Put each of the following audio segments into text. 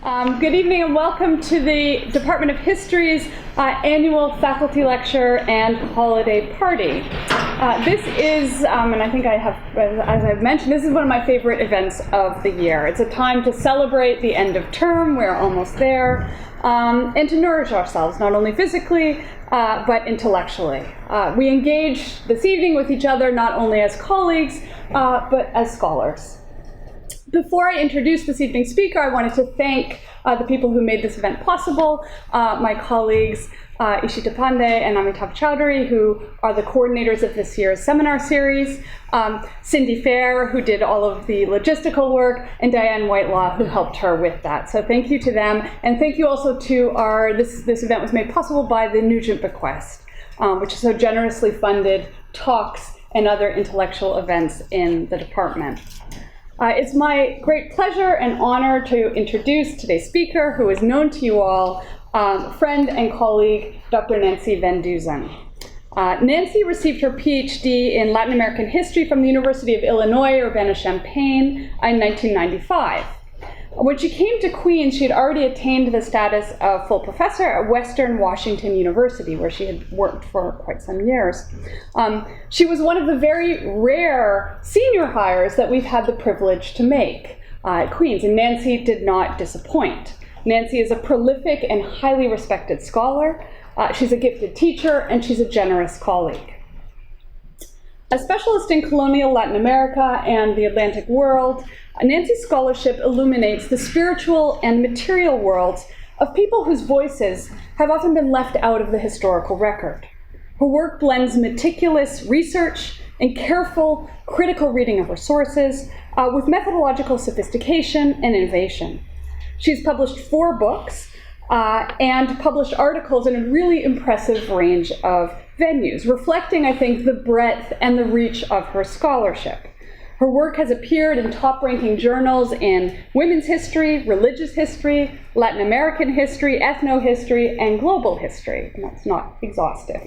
Good evening and welcome to the Department of History's annual faculty lecture and holiday party. This is, and I think I have, as I've mentioned, this is one of my favorite events of the year. It's a time to celebrate the end of term, we're almost there, and to nourish ourselves, not only physically, but intellectually. We engage this evening with each other not only as colleagues, but as scholars. Before I introduce this evening's speaker, I wanted to thank the people who made this event possible, my colleagues Ishita Pandey and Amitav Chowdhury, who are the coordinators of this year's seminar series, Cindy Fair, who did all of the logistical work, and Diane Whitelaw, who helped her with that. So thank you to them, and thank you also to this event was made possible by the Nugent Bequest, which so generously funded talks and other intellectual events in the department. It's my great pleasure and honor to introduce today's speaker, who is known to you all, friend and colleague, Dr. Nancy Van Deusen. Nancy received her PhD in Latin American history from the University of Illinois, Urbana-Champaign in 1995. When she came to Queens, she had already attained the status of full professor at Western Washington University, where she had worked for quite some years. She was one of the very rare senior hires that we've had the privilege to make at Queens, and Nancy did not disappoint. Nancy is a prolific and highly respected scholar. She's a gifted teacher, and she's a generous colleague. A specialist in colonial Latin America and the Atlantic world, Nancy's scholarship illuminates the spiritual and material worlds of people whose voices have often been left out of the historical record. Her work blends meticulous research and careful, critical reading of her sources with methodological sophistication and innovation. She's published 4 books and published articles in a really impressive range of venues, reflecting, I think, the breadth and the reach of her scholarship. Her work has appeared in top-ranking journals in women's history, religious history, Latin American history, ethnohistory, and global history, and that's not exhaustive.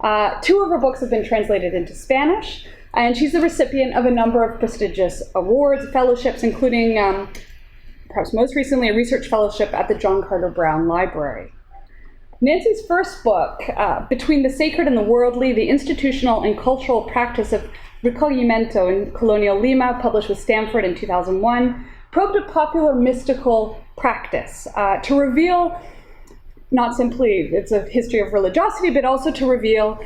2 of her books have been translated into Spanish, and she's the recipient of a number of prestigious awards, fellowships, including, perhaps most recently, a research fellowship at the John Carter Brown Library. Nancy's first book, Between the Sacred and the Worldly, the Institutional and Cultural Practice of Recogimiento in Colonial Lima, published with Stanford in 2001, probed a popular mystical practice to reveal not simply it's a history of religiosity, but also to reveal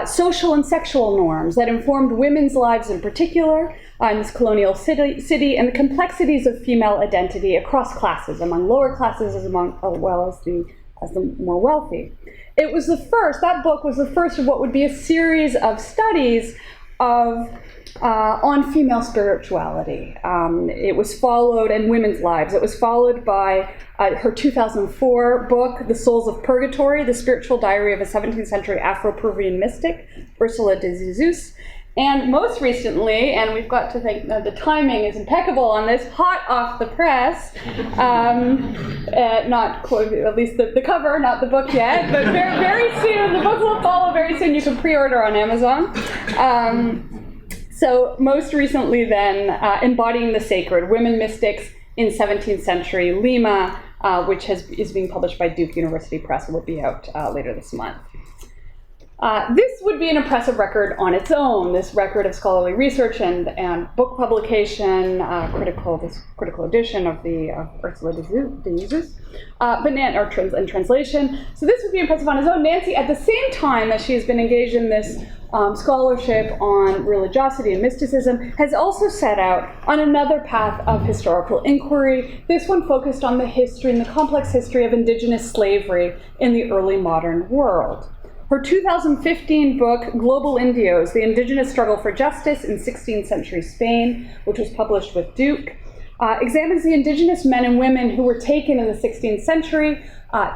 social and sexual norms that informed women's lives in particular in this colonial city, and the complexities of female identity across classes, among lower classes as well as the more wealthy. It was that book was the first of what would be a series of studies on female spirituality. It was followed, and women's lives. It was followed by her 2004 book, The Souls of Purgatory, The Spiritual Diary of a 17th Century Afro-Peruvian Mystic, Ursula de Jesus. And most recently, and we've got to think that the timing is impeccable on this, hot off the press, not quote, at least the cover, not the book yet, but very, very soon, the book will follow very soon. You can pre-order on Amazon. So most recently then, Embodying the Sacred, Women Mystics in 17th Century Lima, which is being published by Duke University Press and will be out later this month. This would be an impressive record on its own, this record of scholarly research and book publication, critical edition of the Ursula de Jesus, and translation. So this would be impressive on its own. Nancy, at the same time that she has been engaged in this scholarship on religiosity and mysticism, has also set out on another path of historical inquiry, this one focused on the history and the complex history of indigenous slavery in the early modern world. Her 2015 book, Global Indios, The Indigenous Struggle for Justice in 16th Century Spain, which was published with Duke, examines the indigenous men and women who were taken in the 16th century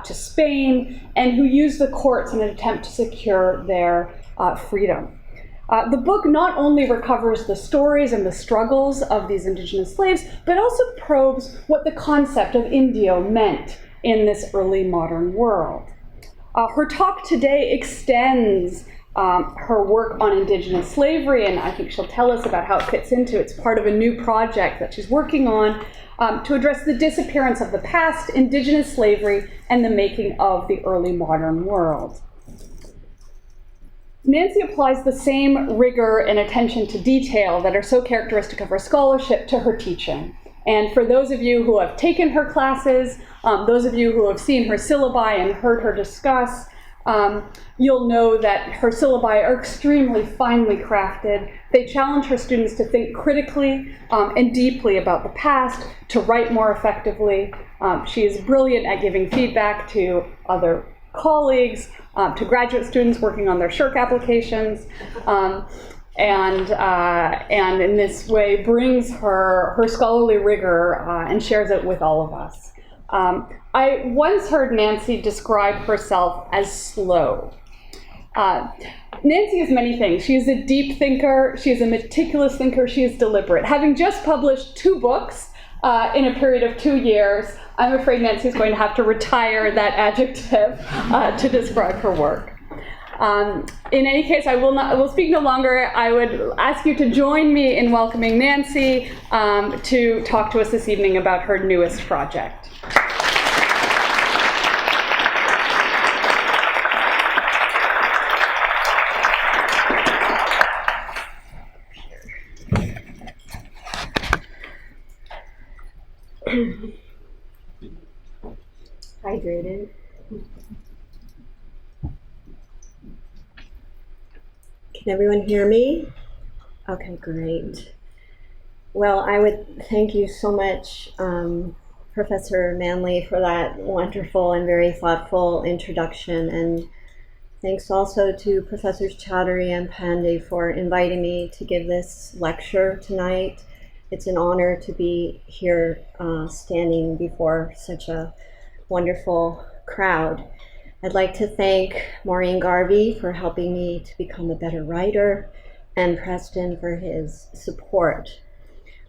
to Spain and who used the courts in an attempt to secure their freedom. The book not only recovers the stories and the struggles of these indigenous slaves, but also probes what the concept of indio meant in this early modern world. Her talk today extends her work on Indigenous slavery, and I think she'll tell us about how it fits into. It's part of a new project that she's working on to address the disappearance of the past, Indigenous slavery, and the making of the early modern world. Nancy applies the same rigor and attention to detail that are so characteristic of her scholarship to her teaching. And for those of you who have taken her classes, those of you who have seen her syllabi and heard her discuss, you'll know that her syllabi are extremely finely crafted. They challenge her students to think critically and deeply about the past, to write more effectively. She is brilliant at giving feedback to other colleagues, to graduate students working on their SHRC applications, and in this way brings her scholarly rigor and shares it with all of us. I once heard Nancy describe herself as slow. Nancy is many things. She is a deep thinker, she is a meticulous thinker, she is deliberate. Having just published 2 books in a period of 2 years, I'm afraid Nancy's going to have to retire that adjective to describe her work. In any case, I will speak no longer. I would ask you to join me in welcoming Nancy to talk to us this evening about her newest project. Hydrated. Can everyone hear me? Okay, great. Well, I would thank you so much, Professor Manley, for that wonderful and very thoughtful introduction. And thanks also to Professors Chowdhury and Pandey for inviting me to give this lecture tonight. It's an honor to be here standing before such a wonderful crowd. I'd like to thank Maureen Garvey for helping me to become a better writer, and Preston for his support.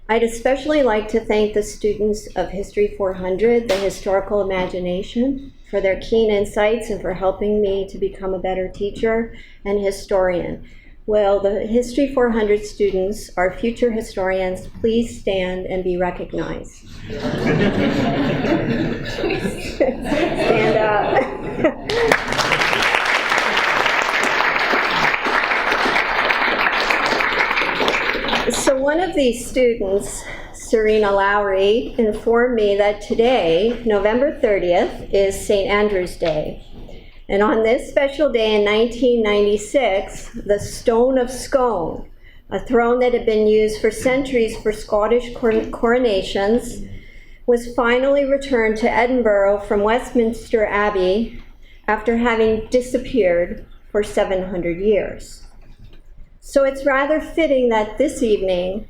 I'd especially like to thank the students of History 400, the Historical Imagination, for their keen insights and for helping me to become a better teacher and historian. Well, the History 400 students are future historians. Please stand and be recognized. Stand up. So one of these students, Serena Lowry, informed me that today, November 30th, is St. Andrew's Day. And on this special day in 1996, the Stone of Scone, a throne that had been used for centuries for Scottish coronations, was finally returned to Edinburgh from Westminster Abbey after having disappeared for 700 years. So it's rather fitting that this evening,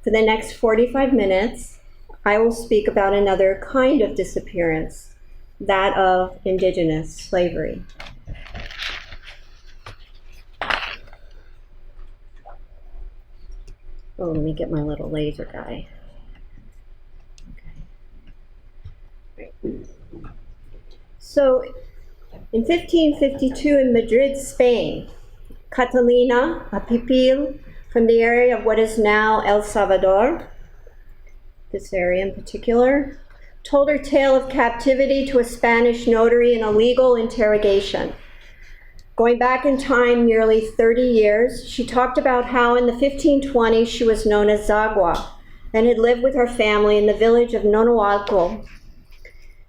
for the next 45 minutes, I will speak about another kind of disappearance, that of Indigenous slavery. Oh, let me get my little laser guy. Okay. So, in 1552 in Madrid, Spain, Catalina, a pipil from the area of what is now El Salvador, this area in particular, told her tale of captivity to a Spanish notary in a legal interrogation. Going back in time nearly 30 years, she talked about how in the 1520s she was known as Zagua and had lived with her family in the village of Nonoalco.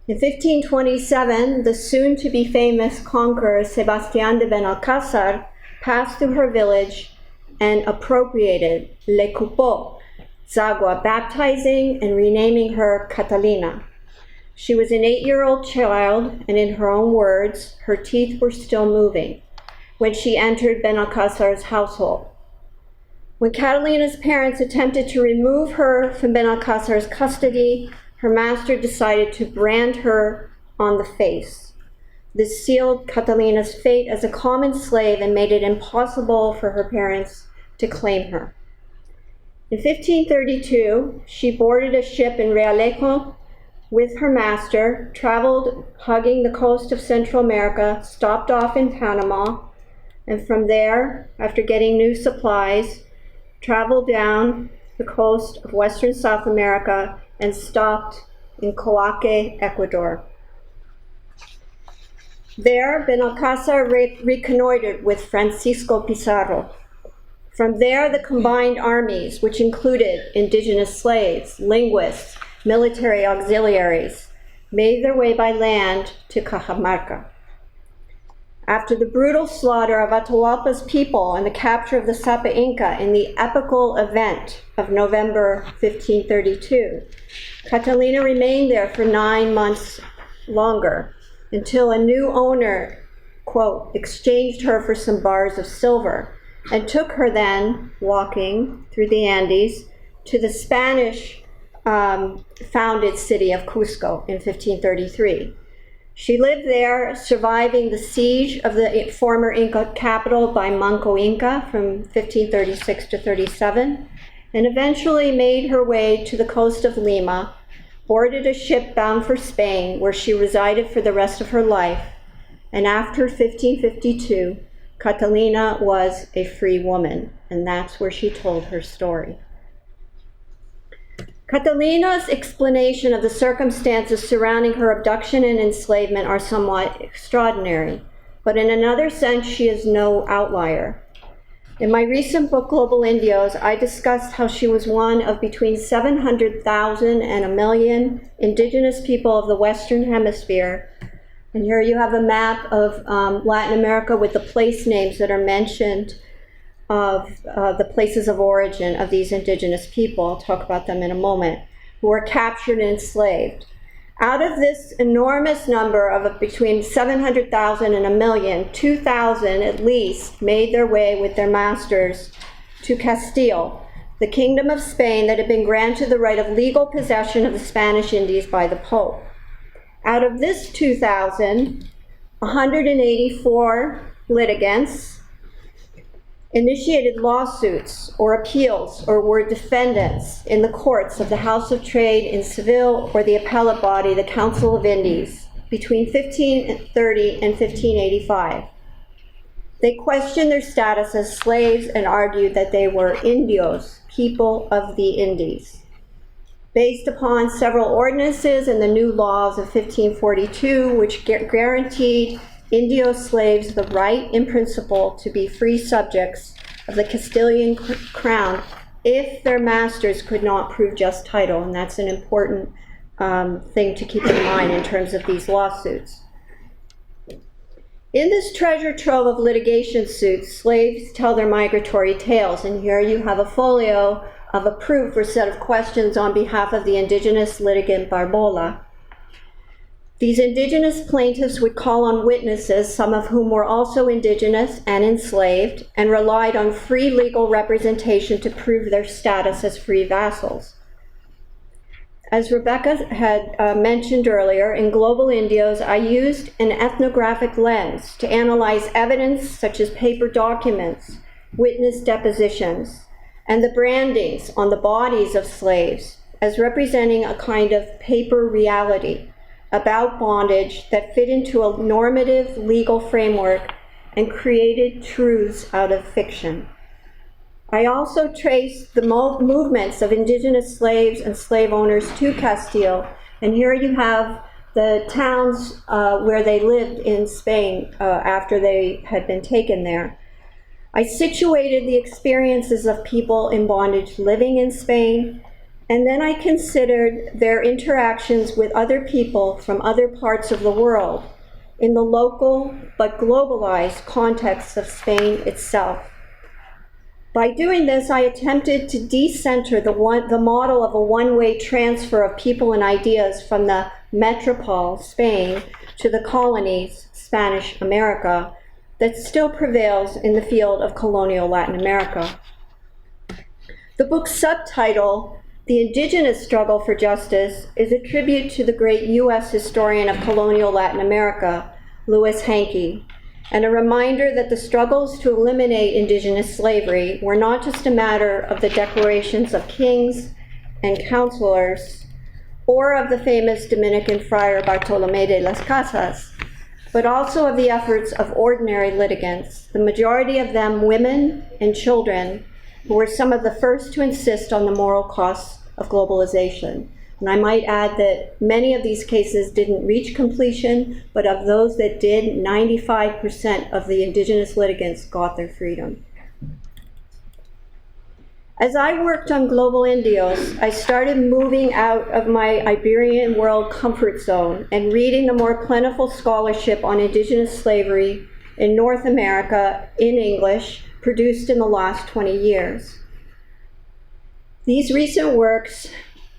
In 1527, the soon-to-be famous conqueror Sebastián de Benalcázar passed through her village and appropriated Le Cupo, Zagua, baptizing and renaming her Catalina. She was an 8-year-old child, and in her own words, her teeth were still moving when she entered Benalcázar's household. When Catalina's parents attempted to remove her from Benalcázar's custody, her master decided to brand her on the face. This sealed Catalina's fate as a common slave and made it impossible for her parents to claim her. In 1532, she boarded a ship in Realejo with her master, traveled hugging the coast of Central America, stopped off in Panama, and from there, after getting new supplies, traveled down the coast of Western South America and stopped in Coaque, Ecuador. There, Benalcázar reconnoitered with Francisco Pizarro. From there, the combined armies, which included indigenous slaves, linguists, military auxiliaries, made their way by land to Cajamarca. After the brutal slaughter of Atahualpa's people and the capture of the Sapa Inca in the epical event of November 1532, Catalina remained there for 9 months longer until a new owner, quote, exchanged her for some bars of silver and took her then, walking through the Andes, to the Spanish founded city of Cusco in 1533. She lived there, surviving the siege of the former Inca capital by Manco Inca from 1536 to 37, and eventually made her way to the coast of Lima, boarded a ship bound for Spain, where she resided for the rest of her life, and after 1552, Catalina was a free woman, and that's where she told her story. Catalina's explanation of the circumstances surrounding her abduction and enslavement are somewhat extraordinary, but in another sense, she is no outlier. In my recent book, Global Indios, I discussed how she was one of between 700,000 and 1 million indigenous people of the Western Hemisphere. And here you have a map of Latin America with the place names that are mentioned of the places of origin of these indigenous people. I'll talk about them in a moment, who were captured and enslaved. Out of this enormous number of between 700,000 and 1 million, 2,000 at least made their way with their masters to Castile, the kingdom of Spain that had been granted the right of legal possession of the Spanish Indies by the Pope. Out of this 2,000, 184 litigants initiated lawsuits or appeals or were defendants in the courts of the House of Trade in Seville or the appellate body, the Council of Indies, between 1530 and 1585. They questioned their status as slaves and argued that they were Indios, people of the Indies. Based upon several ordinances and the new laws of 1542, which guaranteed Indio slaves the right in principle to be free subjects of the Castilian crown if their masters could not prove just title, and that's an important thing to keep in mind in terms of these lawsuits. In this treasure trove of litigation suits, slaves tell their migratory tales, and here you have a folio of a proof or set of questions on behalf of the indigenous litigant Barbola. These indigenous plaintiffs would call on witnesses, some of whom were also indigenous and enslaved, and relied on free legal representation to prove their status as free vassals. As Rebecca had mentioned earlier, in Global Indios, I used an ethnographic lens to analyze evidence such as paper documents, witness depositions, and the brandings on the bodies of slaves as representing a kind of paper reality about bondage that fit into a normative legal framework and created truths out of fiction. I also traced the movements of indigenous slaves and slave owners to Castile, and here you have the towns where they lived in Spain after they had been taken there. I situated the experiences of people in bondage living in Spain, and then I considered their interactions with other people from other parts of the world in the local but globalized context of Spain itself. By doing this, I attempted to decenter the model of a one-way transfer of people and ideas from the metropole, Spain, to the colonies, Spanish America, that still prevails in the field of colonial Latin America. The book's subtitle, The Indigenous Struggle for Justice, is a tribute to the great U.S. historian of colonial Latin America, Louis Hankey, and a reminder that the struggles to eliminate indigenous slavery were not just a matter of the declarations of kings and counselors, or of the famous Dominican friar Bartolomé de las Casas, but also of the efforts of ordinary litigants, the majority of them women and children, who were some of the first to insist on the moral costs of globalization. And I might add that many of these cases didn't reach completion, but of those that did, 95% of the indigenous litigants got their freedom. As I worked on Global Indios, I started moving out of my Iberian world comfort zone and reading the more plentiful scholarship on indigenous slavery in North America in English, produced in the last 20 years. These recent works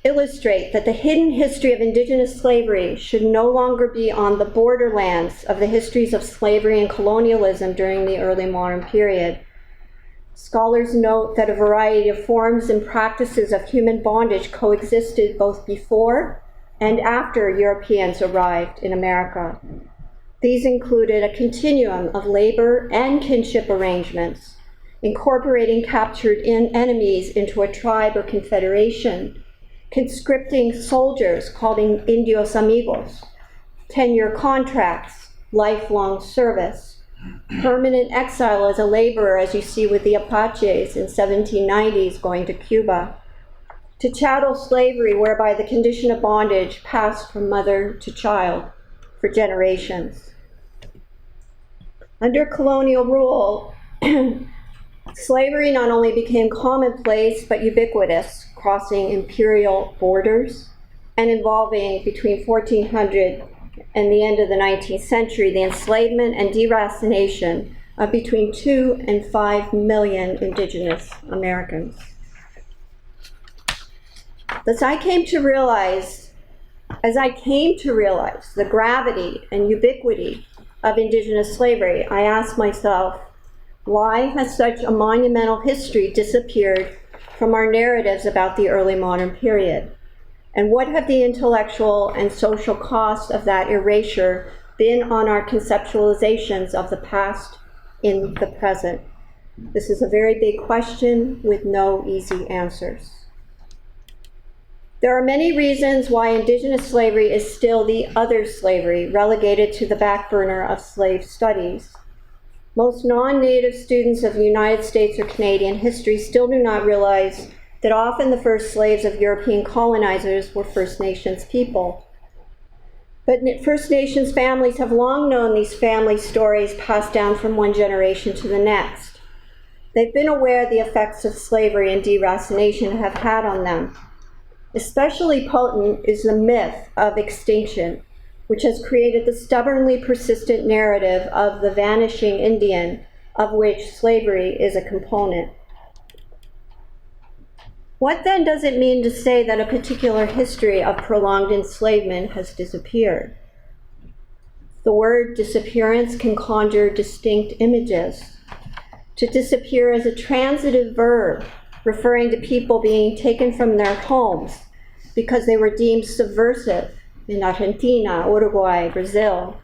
illustrate that the hidden history of indigenous slavery should no longer be on the borderlands of the histories of slavery and colonialism during the early modern period. Scholars note that a variety of forms and practices of human bondage coexisted both before and after Europeans arrived in America. These included a continuum of labor and kinship arrangements, incorporating captured enemies into a tribe or confederation, conscripting soldiers called indios amigos, tenure contracts, lifelong service, permanent exile as a laborer, as you see with the Apaches in 1790s going to Cuba, to chattel slavery, whereby the condition of bondage passed from mother to child for generations. Under colonial rule, slavery not only became commonplace, but ubiquitous, crossing imperial borders and involving between 1400 and the end of the 19th century, the enslavement and deracination of between 2 and 5 million indigenous Americans. As I came to realize the gravity and ubiquity of indigenous slavery, I asked myself, why has such a monumental history disappeared from our narratives about the early modern period? And what have the intellectual and social costs of that erasure been on our conceptualizations of the past in the present? This is a very big question with no easy answers. There are many reasons why indigenous slavery is still the other slavery, relegated to the back burner of slave studies. Most non-native students of United States or Canadian history still do not realize that often the first slaves of European colonizers were First Nations people. But First Nations families have long known these family stories passed down from one generation to the next. They've been aware of the effects of slavery and deracination have had on them. Especially potent is the myth of extinction, which has created the stubbornly persistent narrative of the vanishing Indian, of which slavery is a component. What then does it mean to say that a particular history of prolonged enslavement has disappeared? The word disappearance can conjure distinct images. To disappear is a transitive verb, referring to people being taken from their homes because they were deemed subversive in Argentina, Uruguay, Brazil,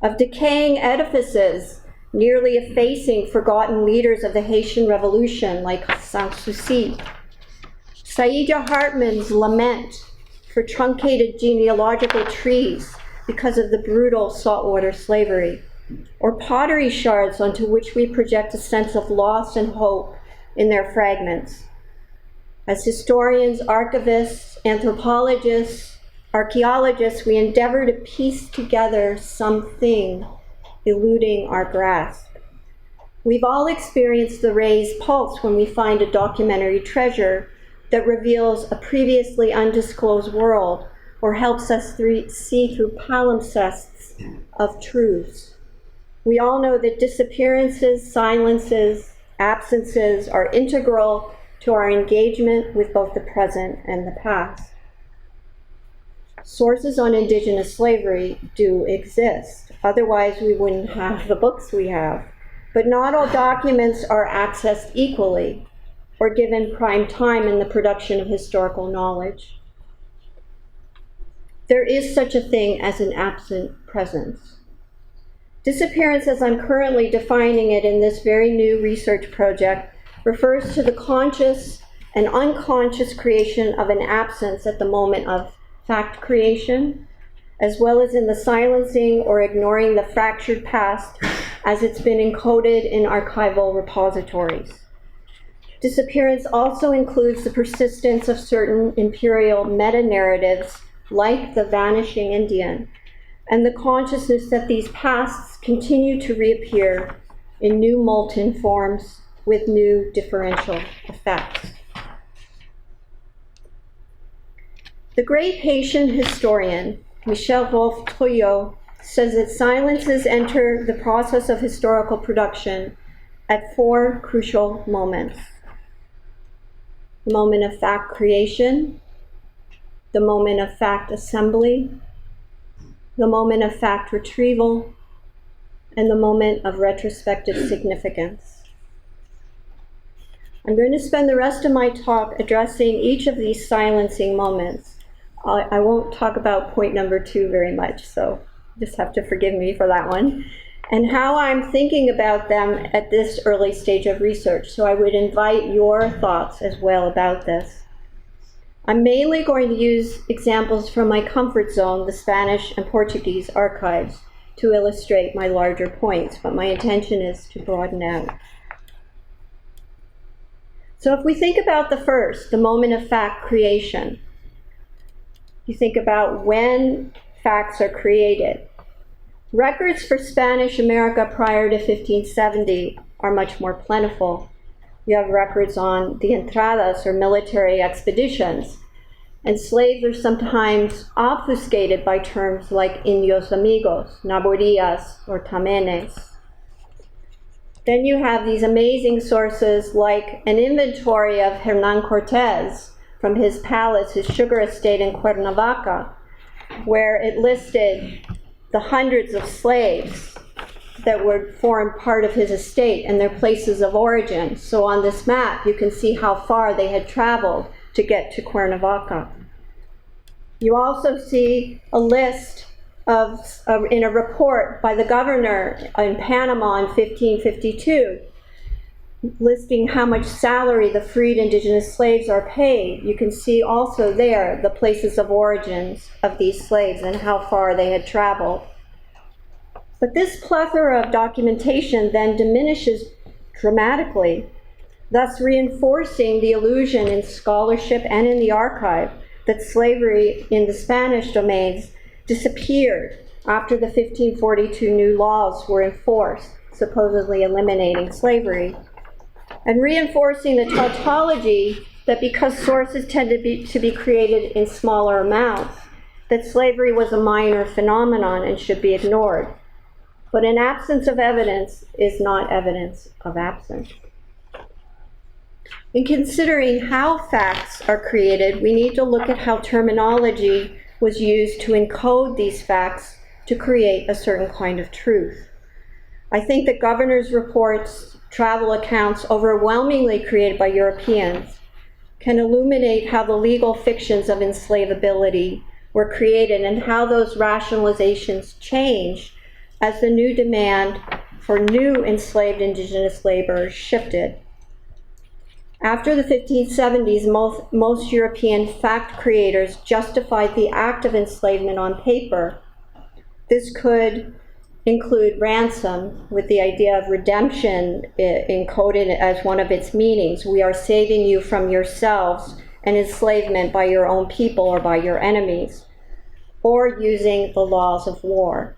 of decaying edifices, nearly effacing forgotten leaders of the Haitian Revolution like Sanssouci, Saida Hartman's lament for truncated genealogical trees because of the brutal saltwater slavery, or pottery shards onto which we project a sense of loss and hope in their fragments. As historians, archivists, anthropologists, archaeologists, we endeavor to piece together something eluding our grasp. We've all experienced the raised pulse when we find a documentary treasure that reveals a previously undisclosed world or helps us see through palimpsests of truths. We all know that disappearances, silences, absences are integral to our engagement with both the present and the past. Sources on indigenous slavery do exist, otherwise we wouldn't have the books we have. But not all documents are accessed equally or given prime time in the production of historical knowledge. There is such a thing as an absent presence. Disappearance, as I'm currently defining it in this very new research project, refers to the conscious and unconscious creation of an absence at the moment of fact creation, as well as in the silencing or ignoring the fractured past as it's been encoded in archival repositories. Disappearance also includes the persistence of certain imperial meta-narratives like the vanishing Indian, and the consciousness that these pasts continue to reappear in new molten forms with new differential effects. The great Haitian historian, Michel Wolff-Trouillot, says that silences enter the process of historical production at 4 crucial moments. The moment of fact creation, the moment of fact assembly, the moment of fact retrieval, and the moment of retrospective significance. I'm going to spend the rest of my talk addressing each of these silencing moments. I won't talk about point number 2 very much, so just have to forgive me for that one, and how I'm thinking about them at this early stage of research. So I would invite your thoughts as well about this. I'm mainly going to use examples from my comfort zone, the Spanish and Portuguese archives, to illustrate my larger points, but my intention is to broaden out. So if we think about the first, the moment of fact creation, you think about when facts are created. Records for Spanish America prior to 1570 are much more plentiful. You have records on the entradas or military expeditions, and slaves are sometimes obfuscated by terms like indios amigos, naborias, or tamenes. Then you have these amazing sources like an inventory of Hernán Cortés from his palace, his sugar estate in Cuernavaca, where it listed the hundreds of slaves that would form part of his estate and their places of origin. So on this map, you can see how far they had traveled to get to Cuernavaca. You also see a list in a report by the governor in Panama in 1552, listing how much salary the freed indigenous slaves are paid. You can see also there the places of origins of these slaves and how far they had traveled. But this plethora of documentation then diminishes dramatically, thus reinforcing the illusion in scholarship and in the archive that slavery in the Spanish domains disappeared after the 1542 new laws were enforced, supposedly eliminating slavery, and reinforcing the tautology that because sources tend to be created in smaller amounts, that slavery was a minor phenomenon and should be ignored. But an absence of evidence is not evidence of absence. In considering how facts are created, we need to look at how terminology was used to encode these facts to create a certain kind of truth. I think that governors' reports, travel accounts overwhelmingly created by Europeans, can illuminate how the legal fictions of enslavability were created and how those rationalizations changed as the new demand for new enslaved indigenous labor shifted. After the 1570s, most European fact creators justified the act of enslavement on paper. This could include ransom, with the idea of redemption encoded as one of its meanings. We are saving you from yourselves and enslavement by your own people or by your enemies, or using the laws of war.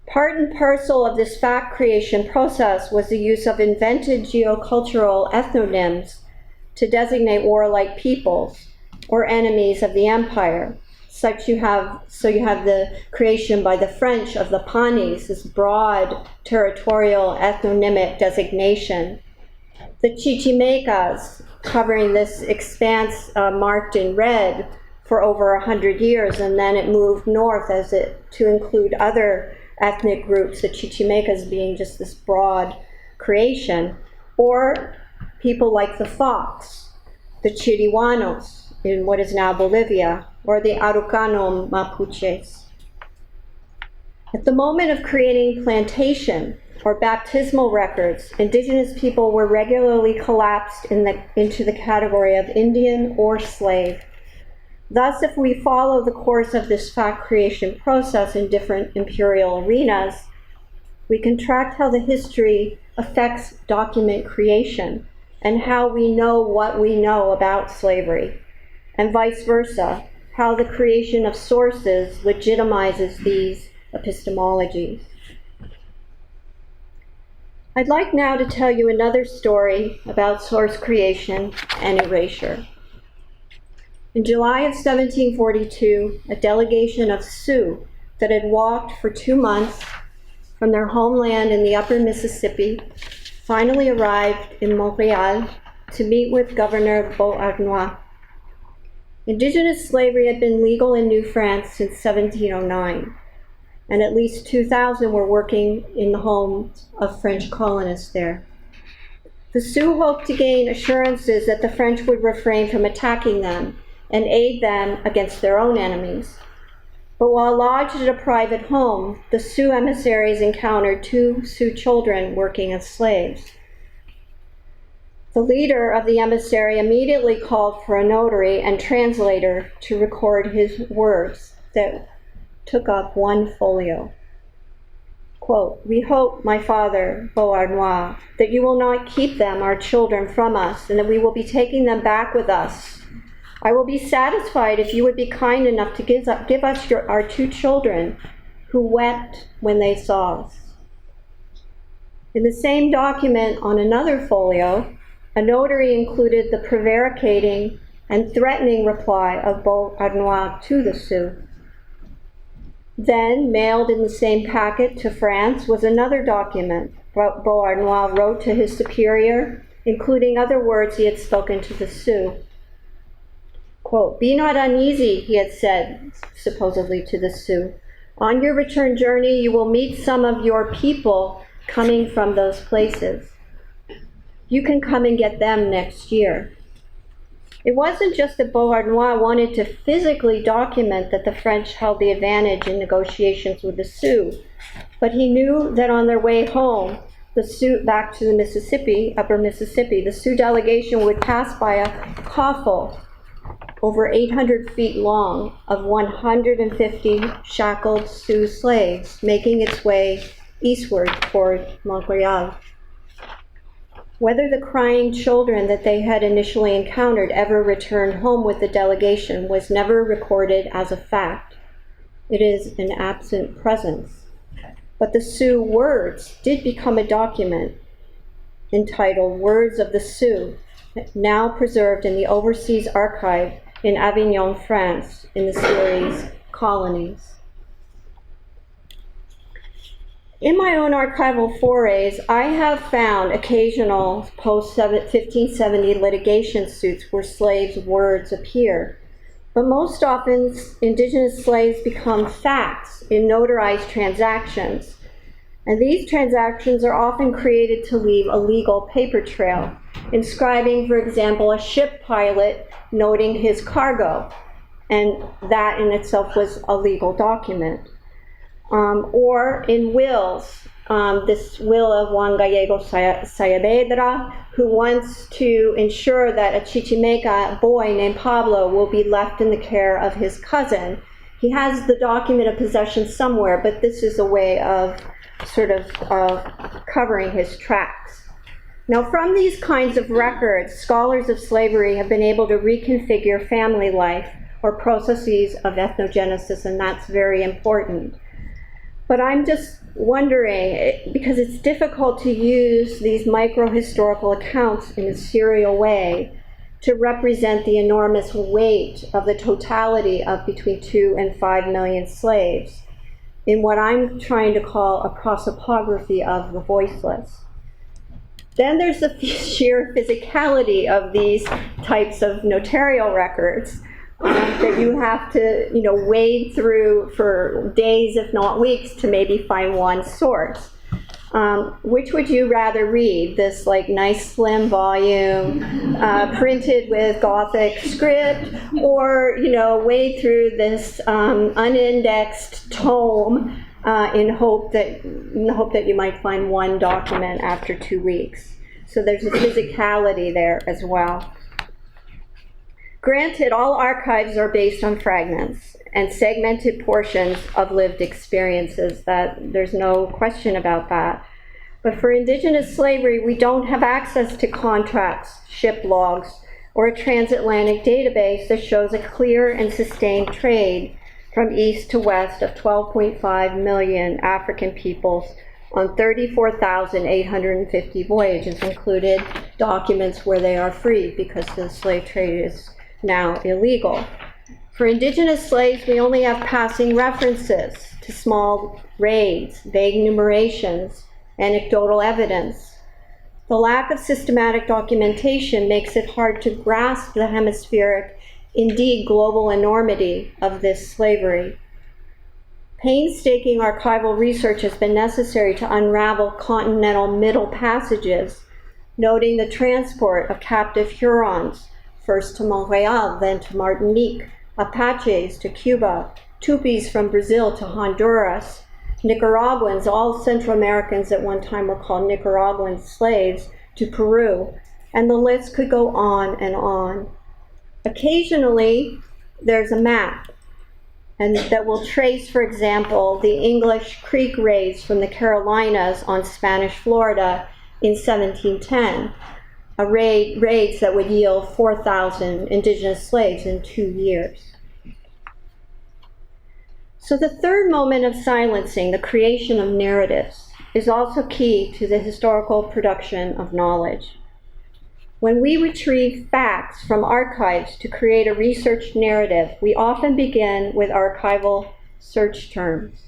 Part and parcel of this fact creation process was the use of invented geocultural ethnonyms to designate warlike peoples or enemies of the empire. So you have the creation by the French of the Panis, this broad territorial ethnonymic designation. The Chichimecas, covering this expanse marked in red for over 100 years, and then it moved north to include other ethnic groups, the Chichimecas being just this broad creation, or people like the Fox, the Chirihuanos in what is now Bolivia, or the Araucano Mapuches. At the moment of creating plantation or baptismal records, indigenous people were regularly collapsed into the category of Indian or slave. Thus, if we follow the course of this fact creation process in different imperial arenas, we can track how the history affects document creation and how we know what we know about slavery, and vice versa, how the creation of sources legitimizes these epistemologies. I'd like now to tell you another story about source creation and erasure. In July of 1742, a delegation of Sioux that had walked for 2 months from their homeland in the upper Mississippi finally arrived in Montreal to meet with Governor Beauharnois. Indigenous slavery had been legal in New France since 1709, and at least 2,000 were working in the homes of French colonists there. The Sioux hoped to gain assurances that the French would refrain from attacking them and aid them against their own enemies. But while lodged at a private home, the Sioux emissaries encountered 2 Sioux children working as slaves. The leader of the emissary immediately called for a notary and translator to record his words that took up 1 folio. Quote, "We hope, my father, Beauharnois, that you will not keep them, our children, from us, and that we will be taking them back with us. I will be satisfied if you would be kind enough to give us our 2 children who wept when they saw us." In the same document on another folio, a notary included the prevaricating and threatening reply of Beauharnois to the Sioux. Then, mailed in the same packet to France, was another document Beauharnois wrote to his superior, including other words he had spoken to the Sioux. Quote, "Be not uneasy," he had said, supposedly to the Sioux. "On your return journey, you will meet some of your people coming from those places. You can come and get them next year." It wasn't just that Beauharnois wanted to physically document that the French held the advantage in negotiations with the Sioux, but he knew that on their way home, the Sioux back to the Mississippi, upper Mississippi, the Sioux delegation would pass by a coffle over 800 feet long of 150 shackled Sioux slaves making its way eastward toward Montreal. Whether the crying children that they had initially encountered ever returned home with the delegation was never recorded as a fact. It is an absent presence. But the Sioux words did become a document entitled Words of the Sioux, now preserved in the Overseas Archive in Avignon, France, in the series Colonies. In my own archival forays, I have found occasional post-1570 litigation suits where slaves' words appear. But most often, Indigenous slaves become facts in notarized transactions. And these transactions are often created to leave a legal paper trail, inscribing, for example, a ship pilot noting his cargo, and that in itself was a legal document. Or in wills, this will of Juan Gallego Saavedra, who wants to ensure that a Chichimeca boy named Pablo will be left in the care of his cousin. He has the document of possession somewhere, but this is a way of sort of covering his tracks. Now, from these kinds of records, scholars of slavery have been able to reconfigure family life or processes of ethnogenesis, and that's very important. But I'm just wondering, because it's difficult to use these micro-historical accounts in a serial way to represent the enormous weight of the totality of between 2 and 5 million slaves in what I'm trying to call a prosopography of the voiceless. Then there's the sheer physicality of these types of notarial records that you have to, wade through for days, if not weeks, to maybe find one source. Which would you rather read? This nice slim volume printed with Gothic script, or wade through this unindexed tome in the hope that you might find one document after 2 weeks. So there's a physicality there as well. Granted, all archives are based on fragments and segmented portions of lived experiences. That there's no question about that. But for Indigenous slavery, we don't have access to contracts, ship logs, or a transatlantic database that shows a clear and sustained trade from east to west of 12.5 million African peoples on 34,850 voyages, included documents where they are free because the slave trade is now illegal. For Indigenous slaves, we only have passing references to small raids, vague enumerations, anecdotal evidence. The lack of systematic documentation makes it hard to grasp the hemispheric, indeed global enormity of this slavery. Painstaking archival research has been necessary to unravel continental middle passages, noting the transport of captive Hurons, first to Montreal, then to Martinique, Apaches to Cuba, Tupis from Brazil to Honduras, Nicaraguans, all Central Americans at one time were called Nicaraguan slaves, to Peru, and the list could go on and on. Occasionally, there's a map and that will trace, for example, the English Creek raids from the Carolinas on Spanish Florida in 1710, raids that would yield 4,000 Indigenous slaves in 2 years. So the third moment of silencing, the creation of narratives, is also key to the historical production of knowledge. When we retrieve facts from archives to create a research narrative, we often begin with archival search terms.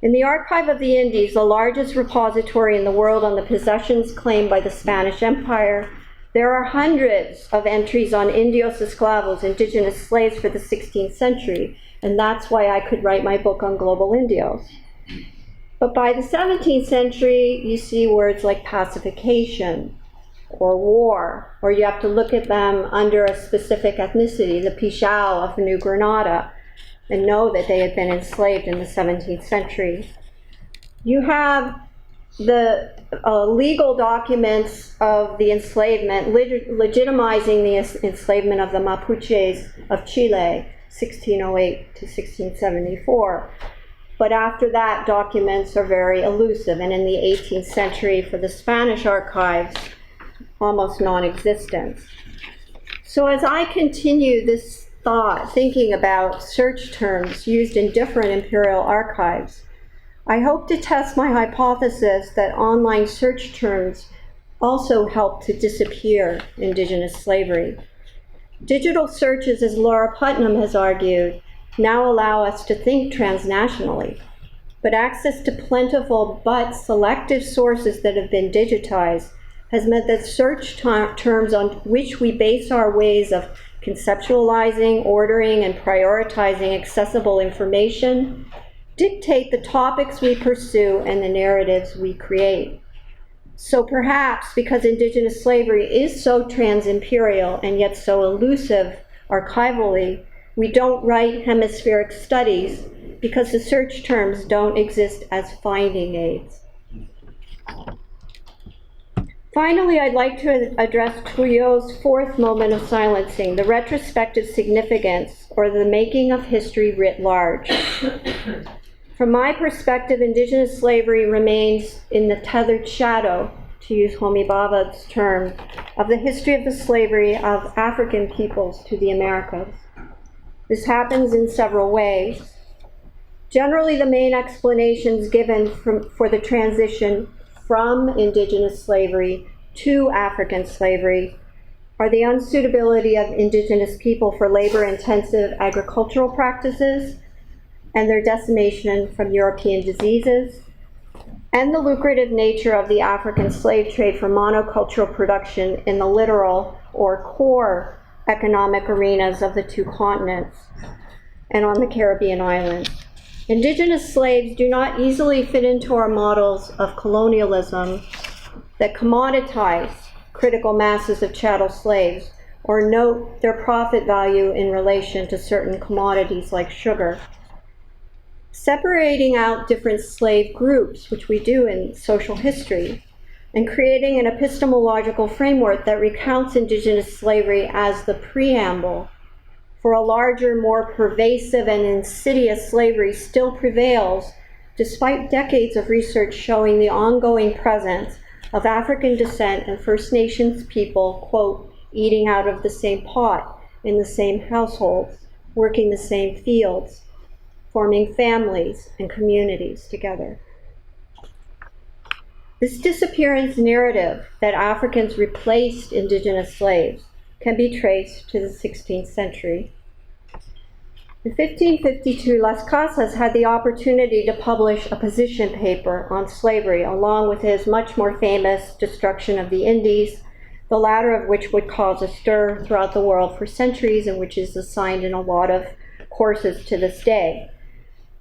In the Archive of the Indies, the largest repository in the world on the possessions claimed by the Spanish Empire, there are hundreds of entries on indios esclavos, indigenous slaves for the 16th century, and that's why I could write my book on global indios. But by the 17th century, you see words like pacification or war, or you have to look at them under a specific ethnicity, the Pichal of New Granada, and know that they had been enslaved in the 17th century. You have the legal documents of the enslavement, legitimizing the enslavement of the Mapuches of Chile, 1608 to 1674. But after that, documents are very elusive, and in the 18th century, for the Spanish archives, almost non-existent. So as I continue this thought, thinking about search terms used in different imperial archives, I hope to test my hypothesis that online search terms also help to disappear Indigenous slavery. Digital searches, as Laura Putnam has argued, now allow us to think transnationally, but access to plentiful but selective sources that have been digitized has meant that search terms on which we base our ways of conceptualizing, ordering, and prioritizing accessible information dictate the topics we pursue and the narratives we create. So perhaps because Indigenous slavery is so trans-imperial and yet so elusive archivally, we don't write hemispheric studies because the search terms don't exist as finding aids. Finally, I'd like to address Trouillot's fourth moment of silencing, the retrospective significance, or the making of history writ large. From my perspective, Indigenous slavery remains in the tethered shadow, to use Homi Bhabha's term, of the history of the slavery of African peoples to the Americas. This happens in several ways. Generally, the main explanations given for the transition from Indigenous slavery to African slavery are the unsuitability of Indigenous people for labor-intensive agricultural practices and their decimation from European diseases, and the lucrative nature of the African slave trade for monocultural production in the littoral or core economic arenas of the two continents and on the Caribbean islands. Indigenous slaves do not easily fit into our models of colonialism that commoditize critical masses of chattel slaves or note their profit value in relation to certain commodities like sugar. Separating out different slave groups, which we do in social history, and creating an epistemological framework that recounts indigenous slavery as the preamble for a larger, more pervasive and insidious slavery still prevails, despite decades of research showing the ongoing presence of African descent and First Nations people, quote, eating out of the same pot, in the same households, working the same fields, forming families and communities together. This disappearance narrative that Africans replaced indigenous slaves can be traced to the 16th century. In 1552, Las Casas had the opportunity to publish a position paper on slavery, along with his much more famous Destruction of the Indies, the latter of which would cause a stir throughout the world for centuries and which is assigned in a lot of courses to this day.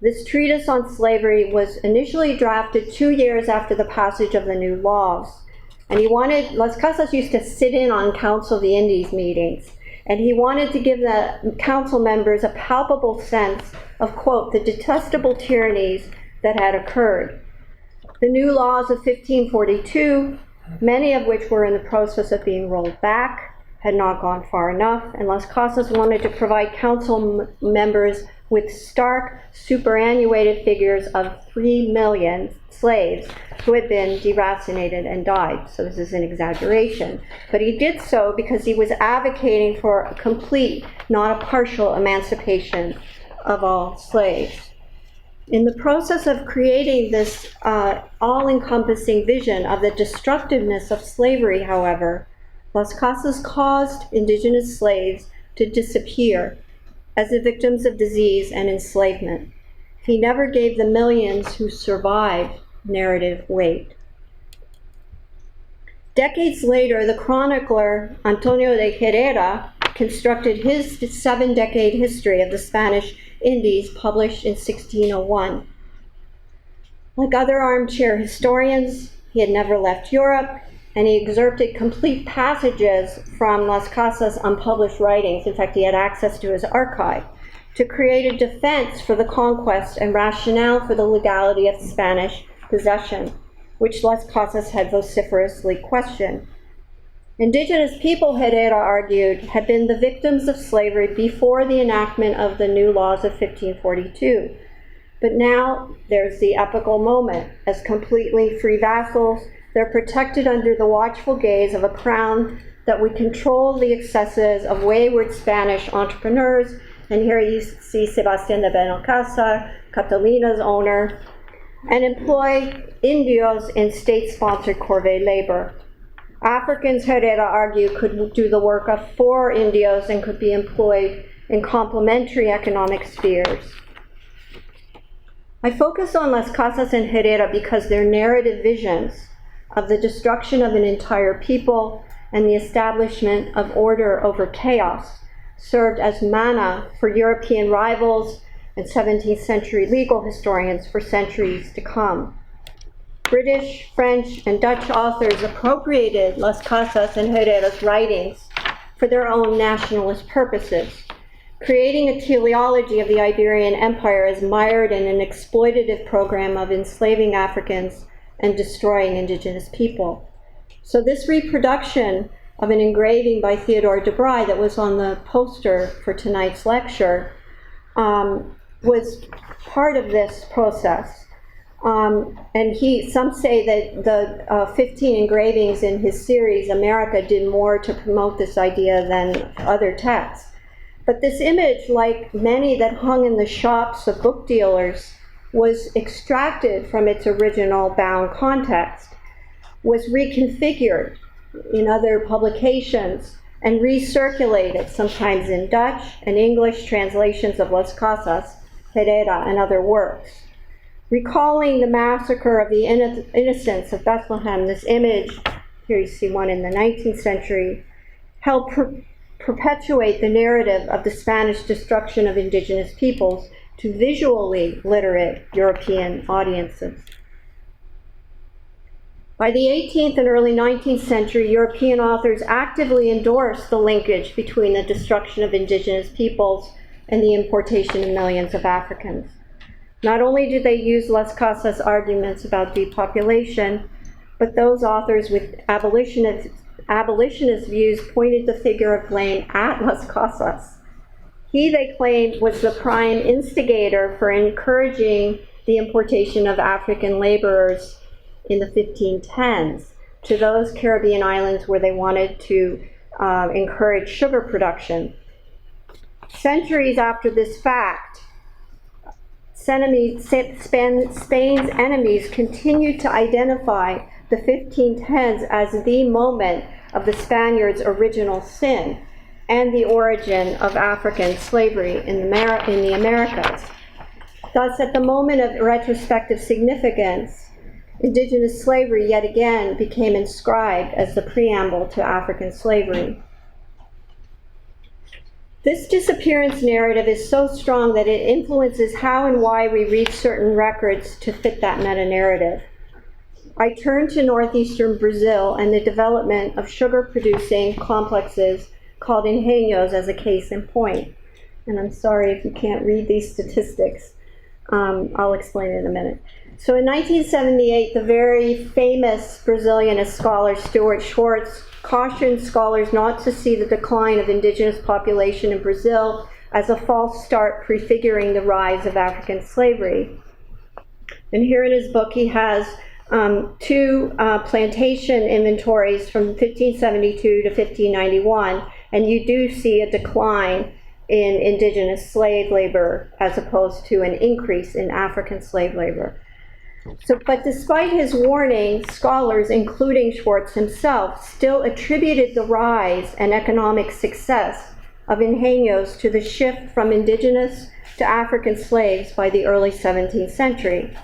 This treatise on slavery was initially drafted 2 years after the passage of the new laws. And Las Casas used to sit in on Council of the Indies meetings, and he wanted to give the council members a palpable sense of, quote, the detestable tyrannies that had occurred. The new laws of 1542, many of which were in the process of being rolled back, had not gone far enough, and Las Casas wanted to provide council members with stark, superannuated figures of 3 million slaves who had been deracinated and died. So this is an exaggeration. But he did so because he was advocating for a complete, not a partial, emancipation of all slaves. In the process of creating this all-encompassing vision of the destructiveness of slavery, however, Las Casas caused indigenous slaves to disappear as the victims of disease and enslavement. He never gave the millions who survived narrative weight. Decades later, the chronicler Antonio de Herrera constructed his 7-decade history of the Spanish Indies, published in 1601. Like other armchair historians, he had never left Europe, and he excerpted complete passages from Las Casas' unpublished writings. In fact, he had access to his archive to create a defense for the conquest and rationale for the legality of Spanish possession, which Las Casas had vociferously questioned. Indigenous people, Herrera argued, had been the victims of slavery before the enactment of the new laws of 1542. But now there's the epical moment. As completely free vassals, they're protected under the watchful gaze of a crown that would control the excesses of wayward Spanish entrepreneurs. And here you see Sebastián de Benalcázar, Catalina's owner, and employ Indios in state-sponsored corvée labor. Africans, Herrera argued, could do the work of 4 Indios and could be employed in complementary economic spheres. I focus on Las Casas and Herrera because their narrative visions of the destruction of an entire people and the establishment of order over chaos served as manna for European rivals and 17th century legal historians for centuries to come. British, French, and Dutch authors appropriated Las Casas and Herrera's writings for their own nationalist purposes, creating a teleology of the Iberian Empire as mired in an exploitative program of enslaving Africans and destroying indigenous people. So this reproduction of an engraving by Theodore de Bry that was on the poster for tonight's lecture was part of this process. And some say that the 15 engravings in his series, America, did more to promote this idea than other texts. But this image, like many that hung in the shops of book dealers, was extracted from its original bound context, was reconfigured in other publications, and recirculated, sometimes in Dutch and English translations of Las Casas, Herrera, and other works. Recalling the massacre of the innocents of Bethlehem, this image, here you see one in the 19th century, helped perpetuate the narrative of the Spanish destruction of indigenous peoples to visually literate European audiences. By the 18th and early 19th century, European authors actively endorsed the linkage between the destruction of indigenous peoples and the importation of millions of Africans. Not only did they use Las Casas' arguments about depopulation, but those authors with abolitionist views pointed the finger of blame at Las Casas. He, they claimed, was the prime instigator for encouraging the importation of African laborers in the 1510s to those Caribbean islands where they wanted to encourage sugar production. Centuries after this fact, Spain's enemies continued to identify the 1510s as the moment of the Spaniards' original sin and the origin of African slavery in the Americas. Thus, at the moment of retrospective significance, indigenous slavery yet again became inscribed as the preamble to African slavery. This disappearance narrative is so strong that it influences how and why we read certain records to fit that meta-narrative. I turn to northeastern Brazil and the development of sugar-producing complexes called Indigenous as a case in point. And I'm sorry if you can't read these statistics. I'll explain it in a minute. So in 1978, the very famous Brazilianist scholar Stuart Schwartz cautioned scholars not to see the decline of indigenous population in Brazil as a false start prefiguring the rise of African slavery. And here in his book, he has two plantation inventories from 1572 to 1591, and you do see a decline in indigenous slave labor as opposed to an increase in African slave labor. But despite his warning, scholars, including Schwartz himself, still attributed the rise and economic success of Indigenous to the shift from indigenous to African slaves by the early 17th century.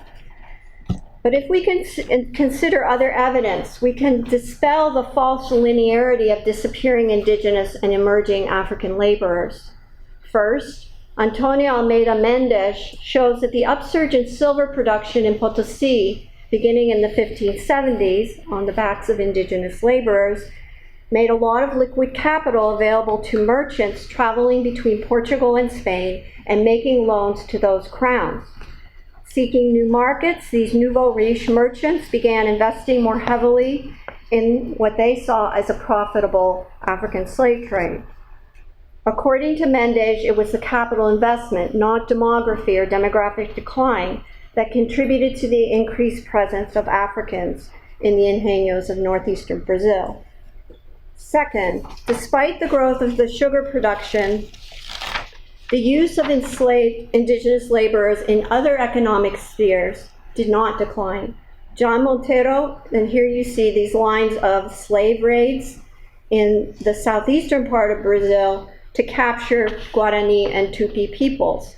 But if we can consider other evidence, we can dispel the false linearity of disappearing indigenous and emerging African laborers. First, Antonio Almeida Mendes shows that the upsurge in silver production in Potosí, beginning in the 1570s on the backs of indigenous laborers, made a lot of liquid capital available to merchants traveling between Portugal and Spain and making loans to those crowns. Seeking new markets, these nouveau riche merchants began investing more heavily in what they saw as a profitable African slave trade. According to Mendes, it was the capital investment, not demography or demographic decline, that contributed to the increased presence of Africans in the Indigenous of northeastern Brazil. Second, despite the growth of the sugar production, the use of enslaved indigenous laborers in other economic spheres did not decline. John Monteiro, and here you see these lines of slave raids in the southeastern part of Brazil to capture Guarani and Tupi peoples.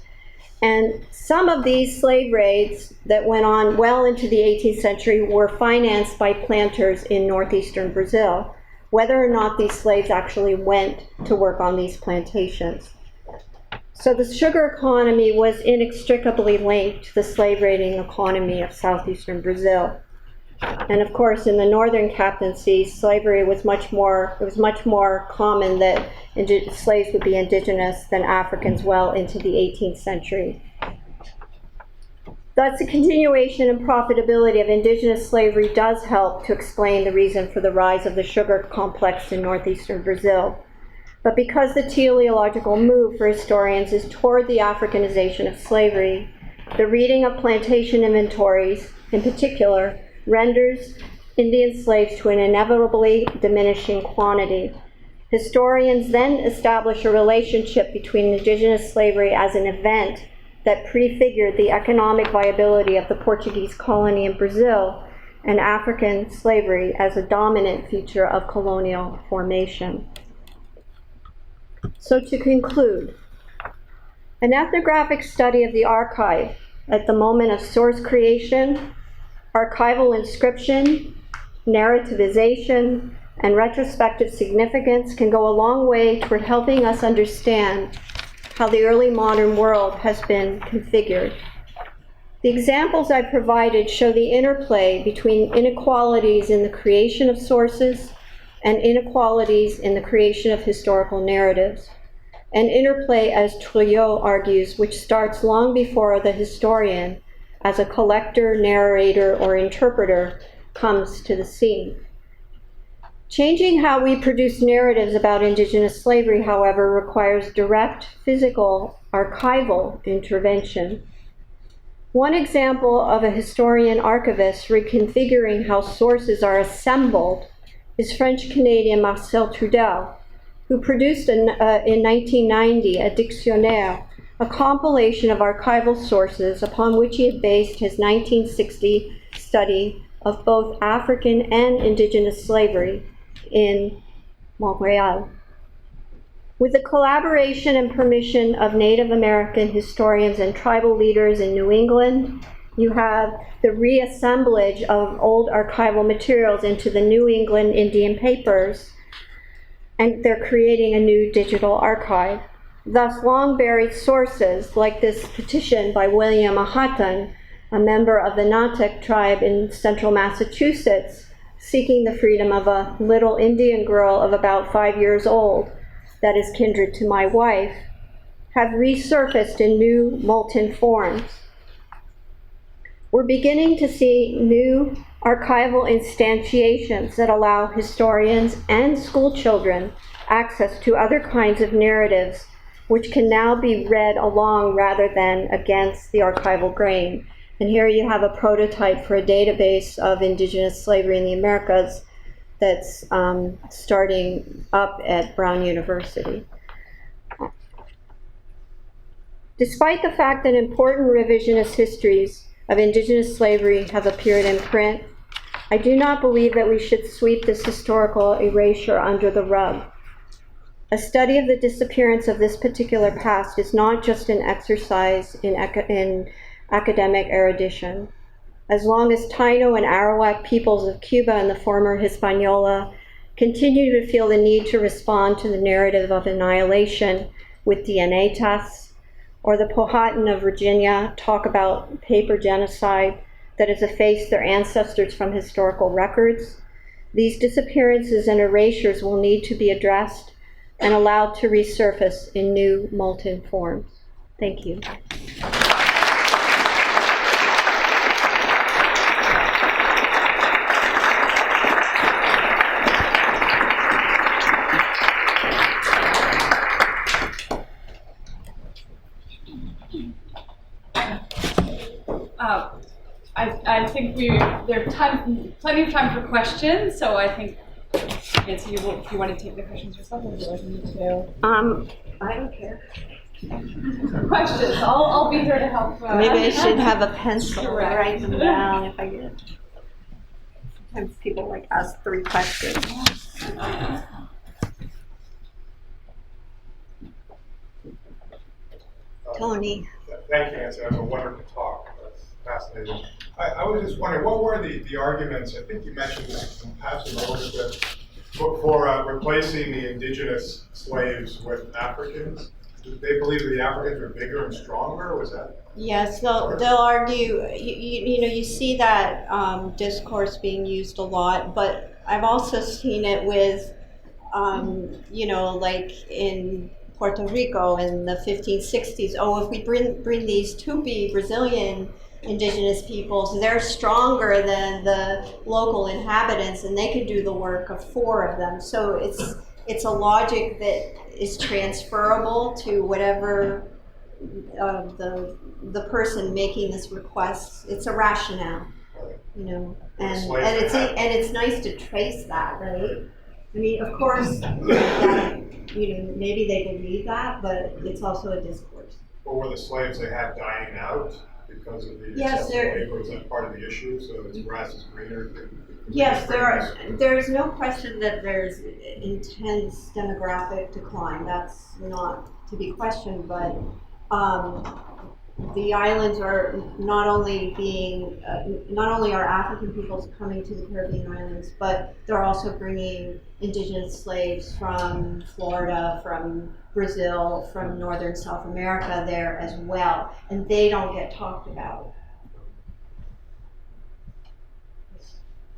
And some of these slave raids that went on well into the 18th century were financed by planters in northeastern Brazil, whether or not these slaves actually went to work on these plantations. So the sugar economy was inextricably linked to the slave raiding economy of southeastern Brazil. And of course, in the northern captaincy, slavery was much more common that slaves would be indigenous than Africans well into the 18th century. Thus, the continuation and profitability of indigenous slavery does help to explain the reason for the rise of the sugar complex in northeastern Brazil. But because the teleological move for historians is toward the Africanization of slavery, the reading of plantation inventories, in particular, renders Indian slaves to an inevitably diminishing quantity. Historians then establish a relationship between indigenous slavery as an event that prefigured the economic viability of the Portuguese colony in Brazil and African slavery as a dominant feature of colonial formation. So to conclude, an ethnographic study of the archive at the moment of source creation, archival inscription, narrativization, and retrospective significance can go a long way toward helping us understand how the early modern world has been configured. The examples I provided show the interplay between inequalities in the creation of sources and inequalities in the creation of historical narratives. An interplay, as Trouillot argues, which starts long before the historian as a collector, narrator, or interpreter, comes to the scene. Changing how we produce narratives about Indigenous slavery, however, requires direct physical archival intervention. One example of a historian archivist reconfiguring how sources are assembled is French-Canadian Marcel Trudel, who produced in 1990 a dictionnaire, a compilation of archival sources upon which he had based his 1960 study of both African and Indigenous slavery in Montreal. With the collaboration and permission of Native American historians and tribal leaders in New England, you have the reassemblage of old archival materials into the New England Indian papers, and they're creating a new digital archive. Thus, long-buried sources, like this petition by William Ahatan, a member of the Natuk tribe in central Massachusetts, seeking the freedom of a little Indian girl of about 5 years old, that is kindred to my wife, have resurfaced in new molten forms. We're beginning to see new archival instantiations that allow historians and school children access to other kinds of narratives which can now be read along rather than against the archival grain. And here you have a prototype for a database of Indigenous slavery in the Americas that's starting up at Brown University. Despite the fact that important revisionist histories of Indigenous slavery have appeared in print, I do not believe that we should sweep this historical erasure under the rug. A study of the disappearance of this particular past is not just an exercise in academic erudition. As long as Taino and Arawak peoples of Cuba and the former Hispaniola continue to feel the need to respond to the narrative of annihilation with DNA tests, or the Powhatan of Virginia talk about paper genocide that has effaced their ancestors from historical records, these disappearances and erasures will need to be addressed and allowed to resurface in new molten forms. Thank you. I think there's plenty of time for questions, so I think, Nancy, if you want to take the questions yourself, or would you like me to? I don't care. Questions. I'll be here to help. Maybe I should have a pencil to write them down if I get. Sometimes people ask 3 questions. Tony. Thank you, Nancy. That was a wonderful talk. That's fascinating. I was just wondering, what were the arguments? I think you mentioned this in passing a little bit for replacing the indigenous slaves with Africans. Did they believe that the Africans were bigger and stronger? Was that? Yes, they'll argue. You see that discourse being used a lot, but I've also seen it with, like in Puerto Rico in the 1560s. Oh, if we bring these Tupi Brazilian indigenous peoples, they're stronger than the local inhabitants, and they could do the work of 4 of them. So it's a logic that is transferable to whatever the person making this request. It's a rationale, and it's nice to trace that, right? I mean, of course, maybe they believe that, but it's also a discourse. Or were the slaves they had dying out because of the yes, excessive labor? Was that part of the issue? So it's grass is greener. Yes, there's no question that there's intense demographic decline. That's not to be questioned, but the islands are not only are African peoples coming to the Caribbean islands, but they're also bringing indigenous slaves from Florida, from Brazil, from northern South America there as well, and they don't get talked about.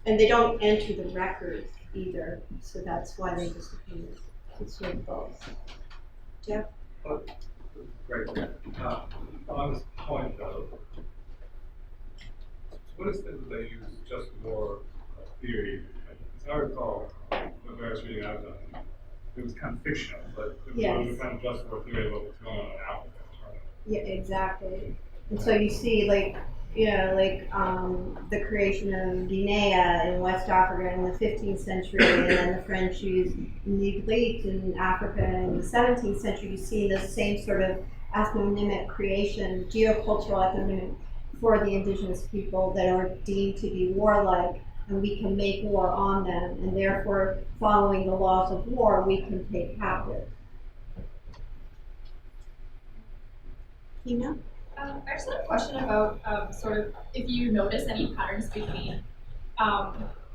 And they don't enter the records either, so that's why they disappear. It's sort of both. Jeff? Great. On this point, though, what is it that they use just more theory. As I recall, the various reading I've done, it was kind of fictional, but it was Yes. a kind of just war theory of what was going on in Africa. Yeah, exactly. And so you see, like, you know, like the creation of Guinea in West Africa in the 15th century, and then the French used Neglite in Africa in the 17th century. You see the same sort of ethnonymic creation, geocultural ethnonymic for the indigenous people that are deemed to be warlike, and we can make war on them, and therefore, following the laws of war, we can take captive. You know? I just had a question about sort of if you notice any patterns between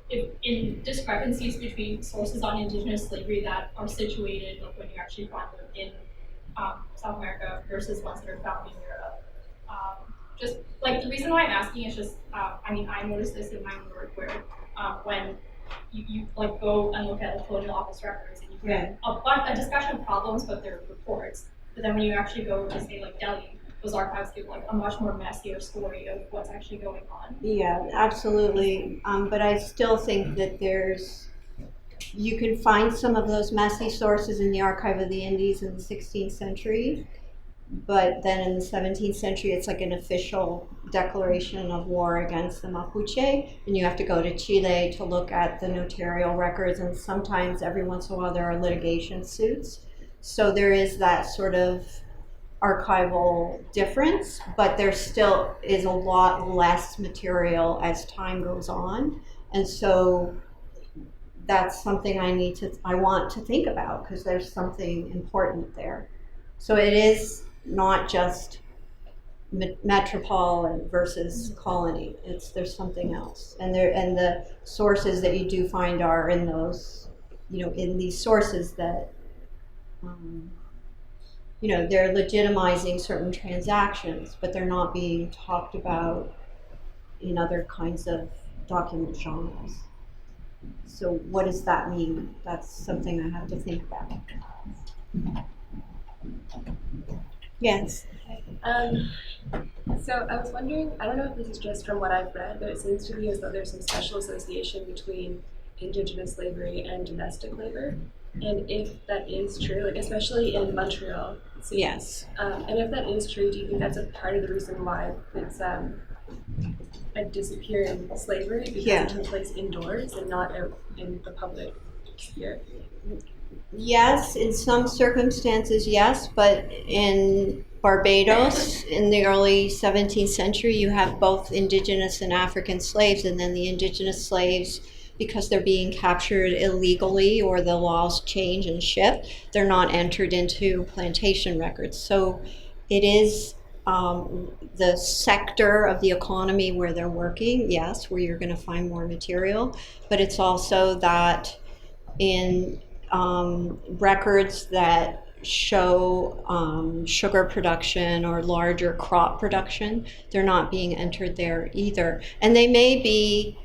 in discrepancies between sources on indigenous slavery that are situated, like when you actually find them in South America versus ones that are found in Europe. Just like the reason why I'm asking is just, I mean, I noticed this in my own work where when you like go and look at the colonial office records and you get a discussion of problems, but they're reports. But then when you actually go to say like Delhi, those archives give like a much more messier story of what's actually going on. Yeah, absolutely. But I still think that you can find some of those messy sources in the Archive of the Indies in the 16th century, but then in the 17th century, it's like an official declaration of war against the Mapuche, and you have to go to Chile to look at the notarial records, and sometimes every once in a while there are litigation suits. So there is that sort of archival difference, but there still is a lot less material as time goes on, and so that's something I want to think about, because there's something important there. So it is not just metropole versus colony. There's something else, and the sources that you do find are in those, in these sources that. They're legitimizing certain transactions, but they're not being talked about in other kinds of document genres. So what does that mean? That's something I have to think about. Yes. So I was wondering, I don't know if this is just from what I've read, but it seems to me as though there's some special association between indigenous slavery and domestic labor. And if that is true, like especially in Montreal. Yes. And if that is true, do you think that's a part of the reason why it's a disappearing slavery, because it took place indoors and not out in the public sphere? Yes, in some circumstances, yes, but in Barbados in the early 17th century, you have both indigenous and African slaves, and then the indigenous slaves, because they're being captured illegally or the laws change and shift, they're not entered into plantation records. So it is the sector of the economy where they're working, yes, where you're going to find more material, but it's also that in records that show sugar production or larger crop production, they're not being entered there either. And they may be,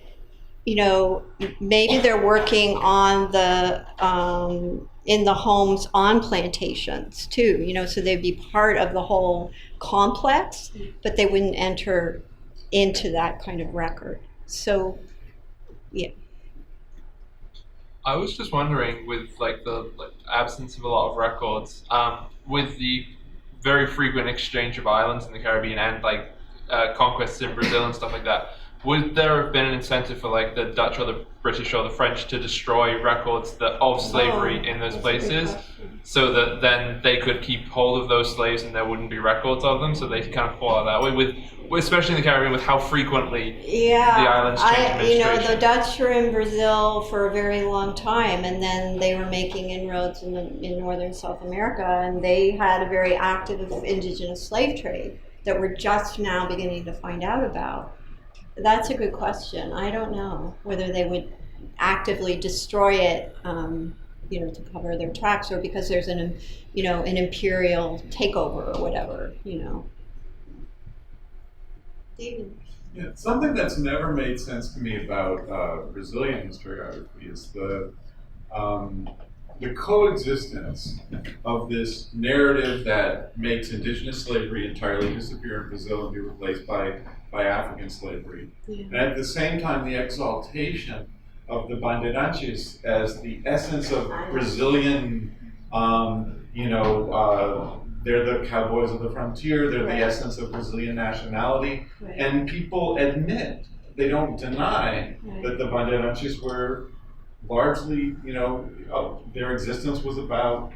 maybe they're working on the in the homes on plantations too, so they'd be part of the whole complex, but they wouldn't enter into that kind of record. So, yeah. I was just wondering, with the absence of a lot of records, with the very frequent exchange of islands in the Caribbean and conquests in Brazil and stuff like that, would there have been an incentive for the Dutch or the British or the French to destroy records of slavery in those places, so that then they could keep hold of those slaves and there wouldn't be records of them, so they kind of fall out that way, especially in the Caribbean, with how frequently the islands change administration? The Dutch were in Brazil for a very long time, and then they were making inroads in northern South America, and they had a very active indigenous slave trade that we're just now beginning to find out about. That's a good question. I don't know whether they would actively destroy it, to cover their tracks, or because there's an imperial takeover or whatever, David. Yeah, something that's never made sense to me about Brazilian historiography is the coexistence of this narrative that makes indigenous slavery entirely disappear in Brazil and be replaced by African slavery. Yeah. And at the same time, the exaltation of the Bandeirantes as the essence of Brazilian, they're the cowboys of the frontier, they're the essence of Brazilian nationality, and people admit, they don't deny that the Bandeirantes were largely, their existence was about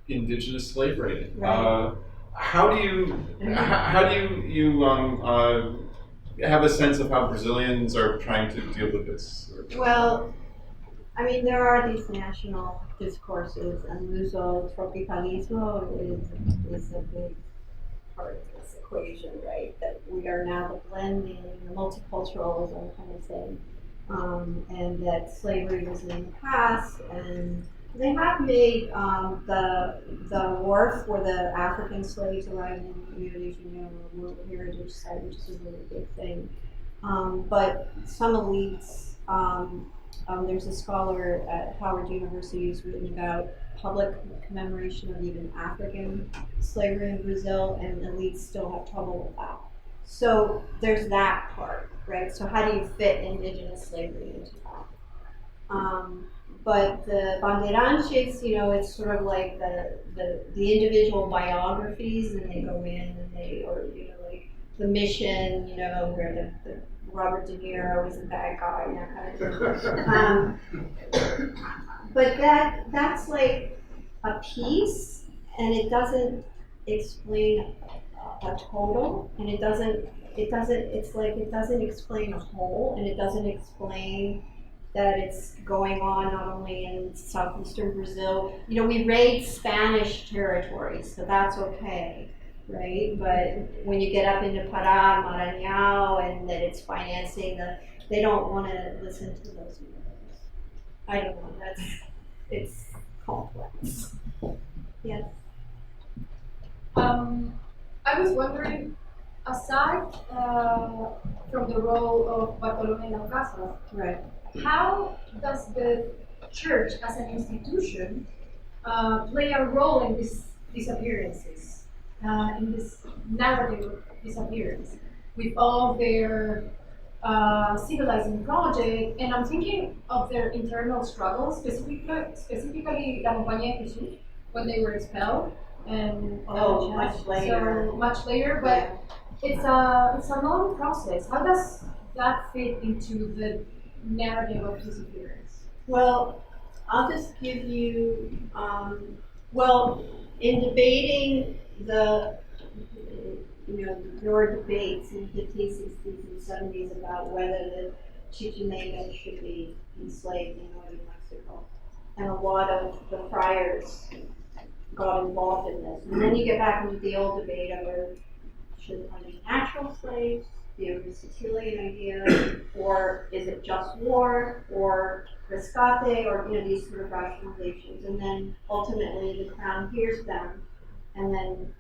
indigenous slave raiding. How do you have a sense of how Brazilians are trying to deal with this? Well, I mean, there are these national discourses, and Luso-tropicalismo is a big part of this equation, right? That we are now the blending, the multiculturalism kind of thing, and that slavery was in the past, and they have made the wharf where the African slaves arrived in Rio de Janeiro a World Heritage Site, which is a really big thing. But some elites, there's a scholar at Howard University who's written about public commemoration of even African slavery in Brazil, and elites still have trouble with that. So there's that part, right? So how do you fit indigenous slavery into that? But the Bandeirantes, it's sort of like the individual biographies, and they go in and like the mission, where the Robert De Niro is a bad guy and that kind of thing. But that's like a piece, and it doesn't explain a total, and it doesn't explain a whole, and it doesn't explain that it's going on not only in southeastern Brazil. We raid Spanish territories, so that's okay, right? But when you get up into Pará, Maranhão, and that it's financing they don't want to listen to those numbers. I don't know, it's complex. Yes? I was wondering, aside from the role of Bartolomé Casas, Right. how does the church as an institution play a role in these disappearances, in this narrative of disappearance, with all their civilizing project? And I'm thinking of their internal struggles, specifically La Compañía de Jesús, when they were expelled, and much later. So much later, but it's a long process. How does that fit into the narrative of disappearance? Well, I'll just give you, in debating your debates in the 50s, 60s, and 70s about whether the Chichimegas should be enslaved in northern Mexico, and a lot of the friars got involved in this. And then you get back into the old debate over are they natural slaves, the Aristotelian idea, or is it just war, or rescate, or these sort of rationalizations. And then ultimately the Crown hears them and then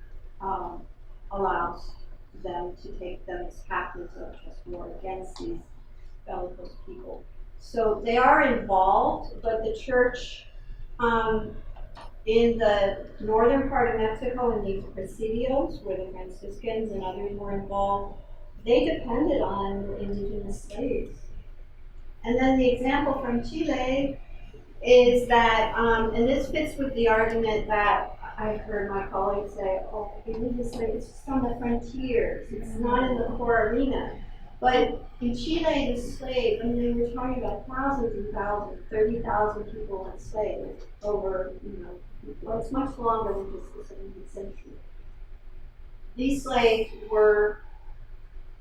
allows them to take them as captives of just war against these bellicose people. So they are involved, but the church in the northern part of Mexico, in these presidios, where the Franciscans and others were involved, they depended on indigenous slaves. And then the example from Chile is that, and this fits with the argument that I've heard my colleagues say, indigenous slaves, it's just on the frontiers, it's not in the core arena. But in Chile, the slave, they were talking about thousands and thousands, 30,000 people enslaved over, it's much longer than just the 17th century. These slaves were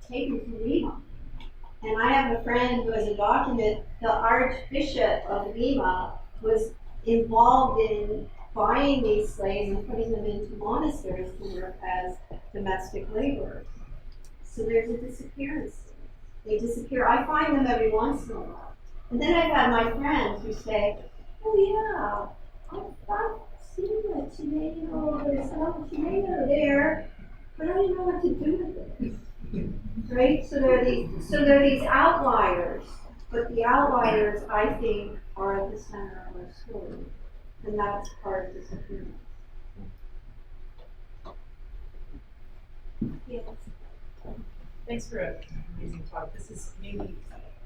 taken to Lima. And I have a friend who has a document, the Archbishop of Lima was involved in buying these slaves and putting them into monasteries to work as domestic laborers. So there's a disappearance. They disappear. I find them every once in a while. And then I've had my friends who say, oh yeah, I've seen a Chileno, there's some Chileno there, but I don't know what to do with it. Right? So there are these outliers, but the outliers, I think, are at the center of our story. And that's part of disappearance. Yes. Thanks for a amazing talk. This is maybe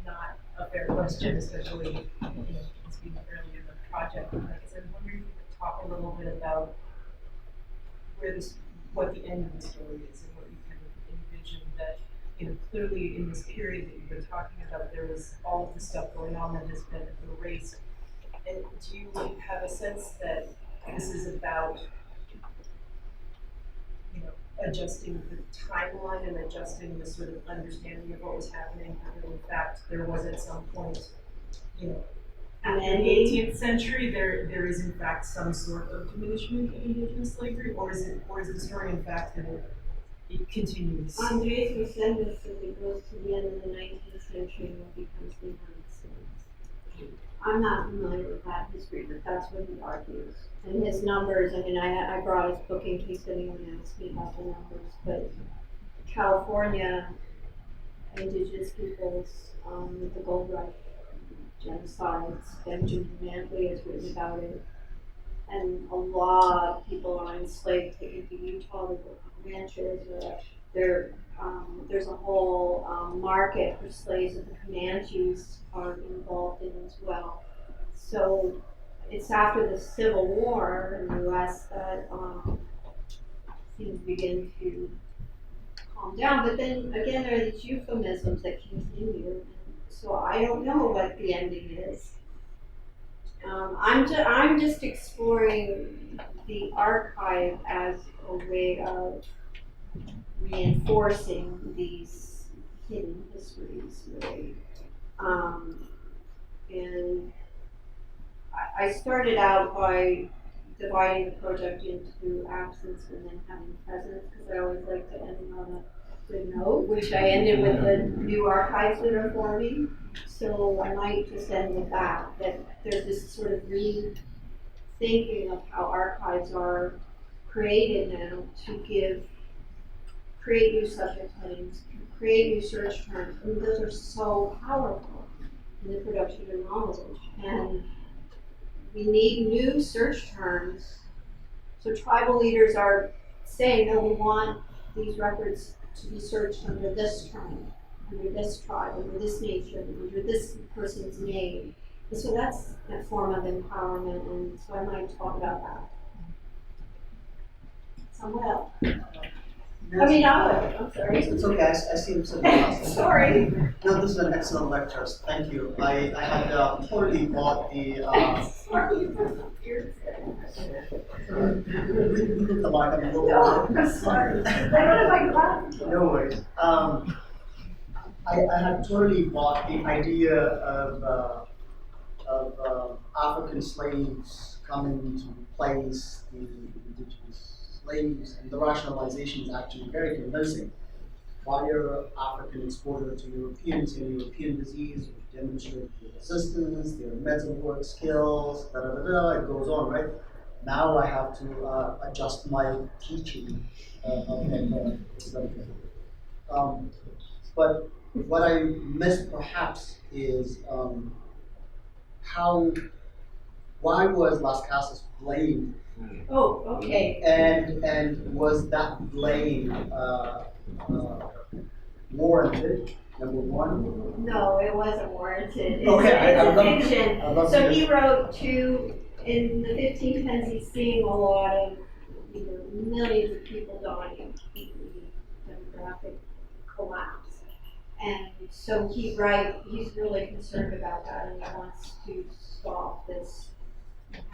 not a fair question, especially, it's being early in the project. Like I said, I'm wondering if you could talk a little bit about what the end of the story is and what you kind of envision that, clearly in this period that you've been talking about, there was all of the stuff going on that has been erased. And do you have a sense that this is about, adjusting the timeline and adjusting the sort of understanding of what was happening? And in fact, there was at some point, after the 18th century, there is in fact some sort of diminishment of Indigenous slavery, or is the story in fact that it continues? Andres Rosendo says it goes to the end of the 19th century and it becomes the United States. I'm not familiar with that history, but that's what he argues. And his numbers, I brought his book in case anyone asked me about the numbers, but California, indigenous peoples, with the gold rush, genocides, Benjamin Manley has written about it, and a lot of people are enslaved, taken to Utah, they go to ranches, there's a whole market for slaves that the Comanches are involved in as well. So it's after the Civil War in the U.S. that things begin to calm down. But then again, there are these euphemisms that continue. So I don't know what the ending is. I'm just exploring the archive as a way of reinforcing these hidden histories, really. And I started out by dividing the project into absence and then having presence, because I always like to end on a good note, which I ended with the new archives that are forming. So I might just end with that there's this sort of rethinking of how archives are created now to create new subject headings, create new search terms. Those are so powerful in the production of knowledge. And we need new search terms. So tribal leaders are saying, no, we want these records to be searched under this term, under this tribe, under this nation, under this person's name. And so that's a form of empowerment, and so I might talk about that. Someone else. I'm sorry. It's okay, I see something else. Sorry. No, this is an excellent lecture. Thank you. I had totally bought the. Sorry. The mic, I'm a little. No, I'm sorry. I don't have my glasses. No worries. I had totally bought the idea of African slaves coming to replace the indigenous slaves, and the rationalization is actually very convincing. Prior African exposure to Europeans and European disease, which demonstrated their resistance, their mental work skills, it goes on, right? Now I have to adjust my teaching but what I missed perhaps is why was Las Casas blamed? Oh, okay. And was that blame warranted? Number one. No, it wasn't warranted. It's Okay, a fiction. So he hear. wrote in the 1510s. He's seeing a lot of millions of people dying, demographic collapse. And so he's really concerned about that, and he wants to stop this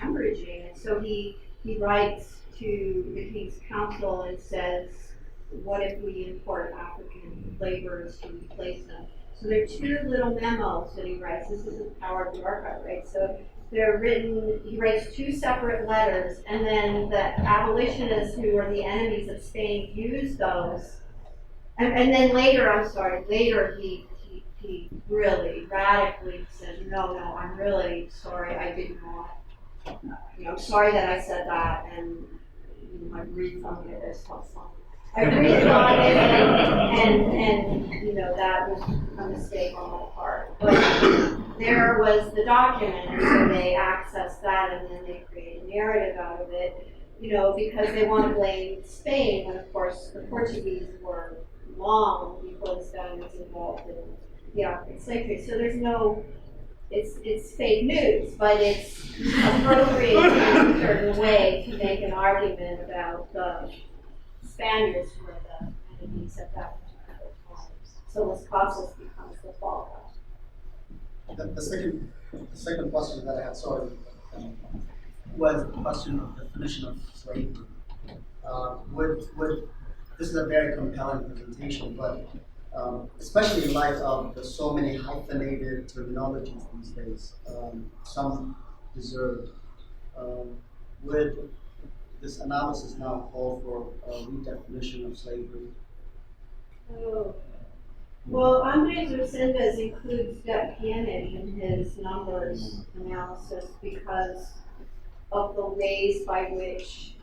hemorrhaging. And so he writes to the King's Council and says, what if we import African laborers to replace them? So there are two little memos that he writes. This is the power of the archive, right? So they're written, he writes two separate letters, and then the abolitionists who are the enemies of Spain use those. And then later he really radically said, no, I'm really sorry, I did not. I'm sorry that I said that, and I breathed on it as well. I breathed on it, and that was a mistake on my part. But there was the document, so they accessed that, and then they created a narrative out of it, because they want to blame Spain, when of course the Portuguese were long before the Spaniards involved in Yeah, it's sacred. So there's no, it's fake news, but it's appropriate in a certain way to make an argument about the Spaniards were the enemies at that particular time. So Las Casas becomes the fall. The second question that I had, sorry, was the question of definition of slavery. This is a very compelling presentation, but especially in light of the so many hyphenated terminologies these days, some deserved. Would this analysis now call for a redefinition of slavery? Oh. Well, Andres Resendez includes that peonage in his numbers analysis because of the ways by which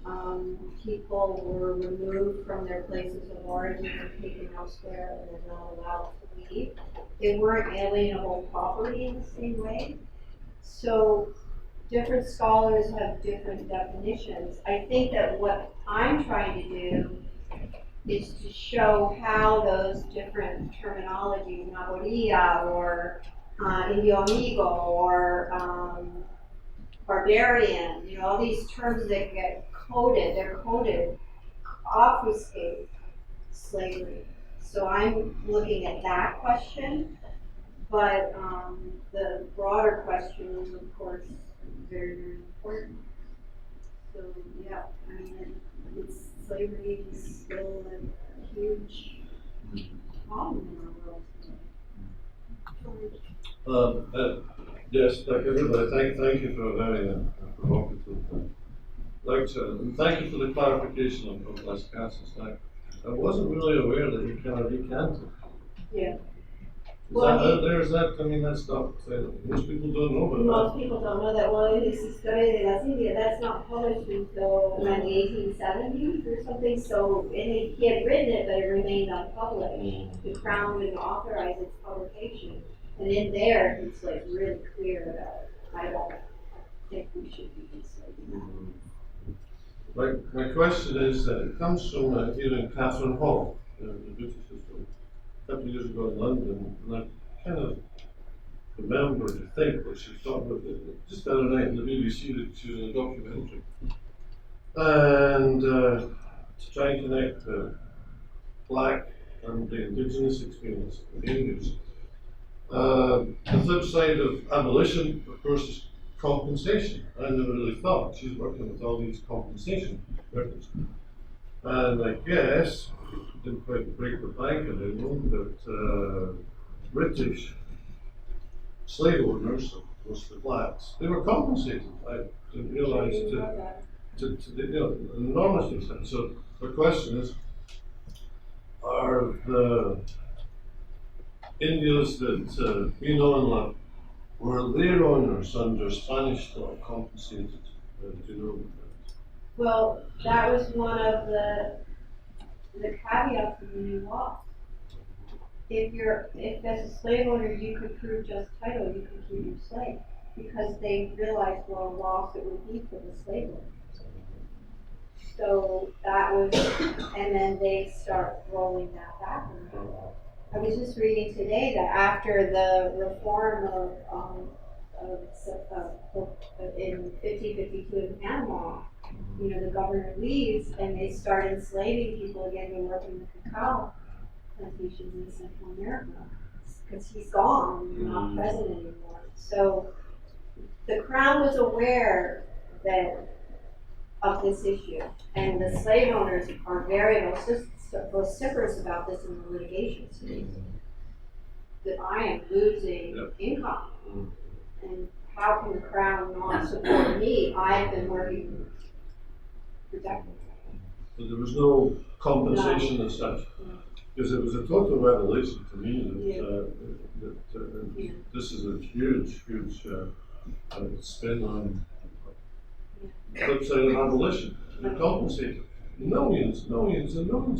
people were removed from their places of origin and taken elsewhere and were not allowed to leave. They weren't alienable property in the same way. So different scholars have different definitions. I think that what I'm trying to do is to show how those different terminologies, Naboria or Indio Amigo or barbarian, all these terms that get coded, they're coded, obfuscate slavery. So I'm looking at that question, but the broader question is, of course, very, very important. So yeah, I mean, slavery is still a huge problem in our world. Yes, thank everybody. Thank you for a very provocative lecture, and thank you for the clarification of Las Casas. I wasn't really aware that you kind of recanted. Yeah. I mean, that's not, most people don't know about Most people don't know that. Well, it's Historia de las Indias. That's not published until around the 1870s or something. So, and he had written it, but it remained unpublished. The Crown didn't authorize its publication. And in there, it's like really clear about it. I don't think we should be enslaved. My question is, it comes from hearing Catherine Hall, the British historian, a couple of years ago in London, and I kind of remember to think what she thought about it. Just the other night in the BBC, that she was in a documentary, and to try and connect the black and the indigenous experience of the Indians. The flip side of abolition, of course, is compensation. I never really thought she's working with all these compensation records. And I guess, didn't quite break the bank on anyone, but British slave owners, of course the blacks, they were compensated. I didn't realize to an enormous extent. So the question is, are the Indians that we know and love, were their owners under Spanish law compensated? Do you know that? Well, that was one of the caveats of the new law. If as a slave owner you could prove just title, you could keep your slave, because they realized what a loss it would be for the slave owner. So that was, and then they start rolling that back. I was just reading today that after the reform in 1552 in Panama, the governor leaves and they start enslaving people again to work in the cacao plantations in Central America, because he's gone, not present anymore. So the Crown was aware of this issue, and the slave owners are very vociferous about this in the litigation stage. That I am losing income, and how can the Crown not support me? I've been working protecting. So there was no compensation as such, because it was a total revelation to me that this is a huge spin on the flip side of abolition. They're compensated. Millions and millions of them.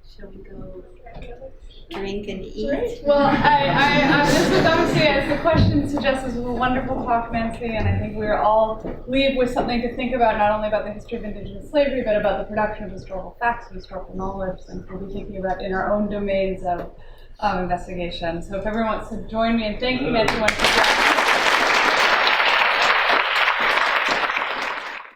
Shall we go drink and eat. Well, this was obviously, as the question suggests, this was a wonderful talk, Nancy, and I think we all leave with something to think about, not only about the history of Indigenous slavery, but about the production of historical facts and historical knowledge, and we'll be thinking about in our own domains of investigation. So if everyone wants to join me in thanking Nancy once again.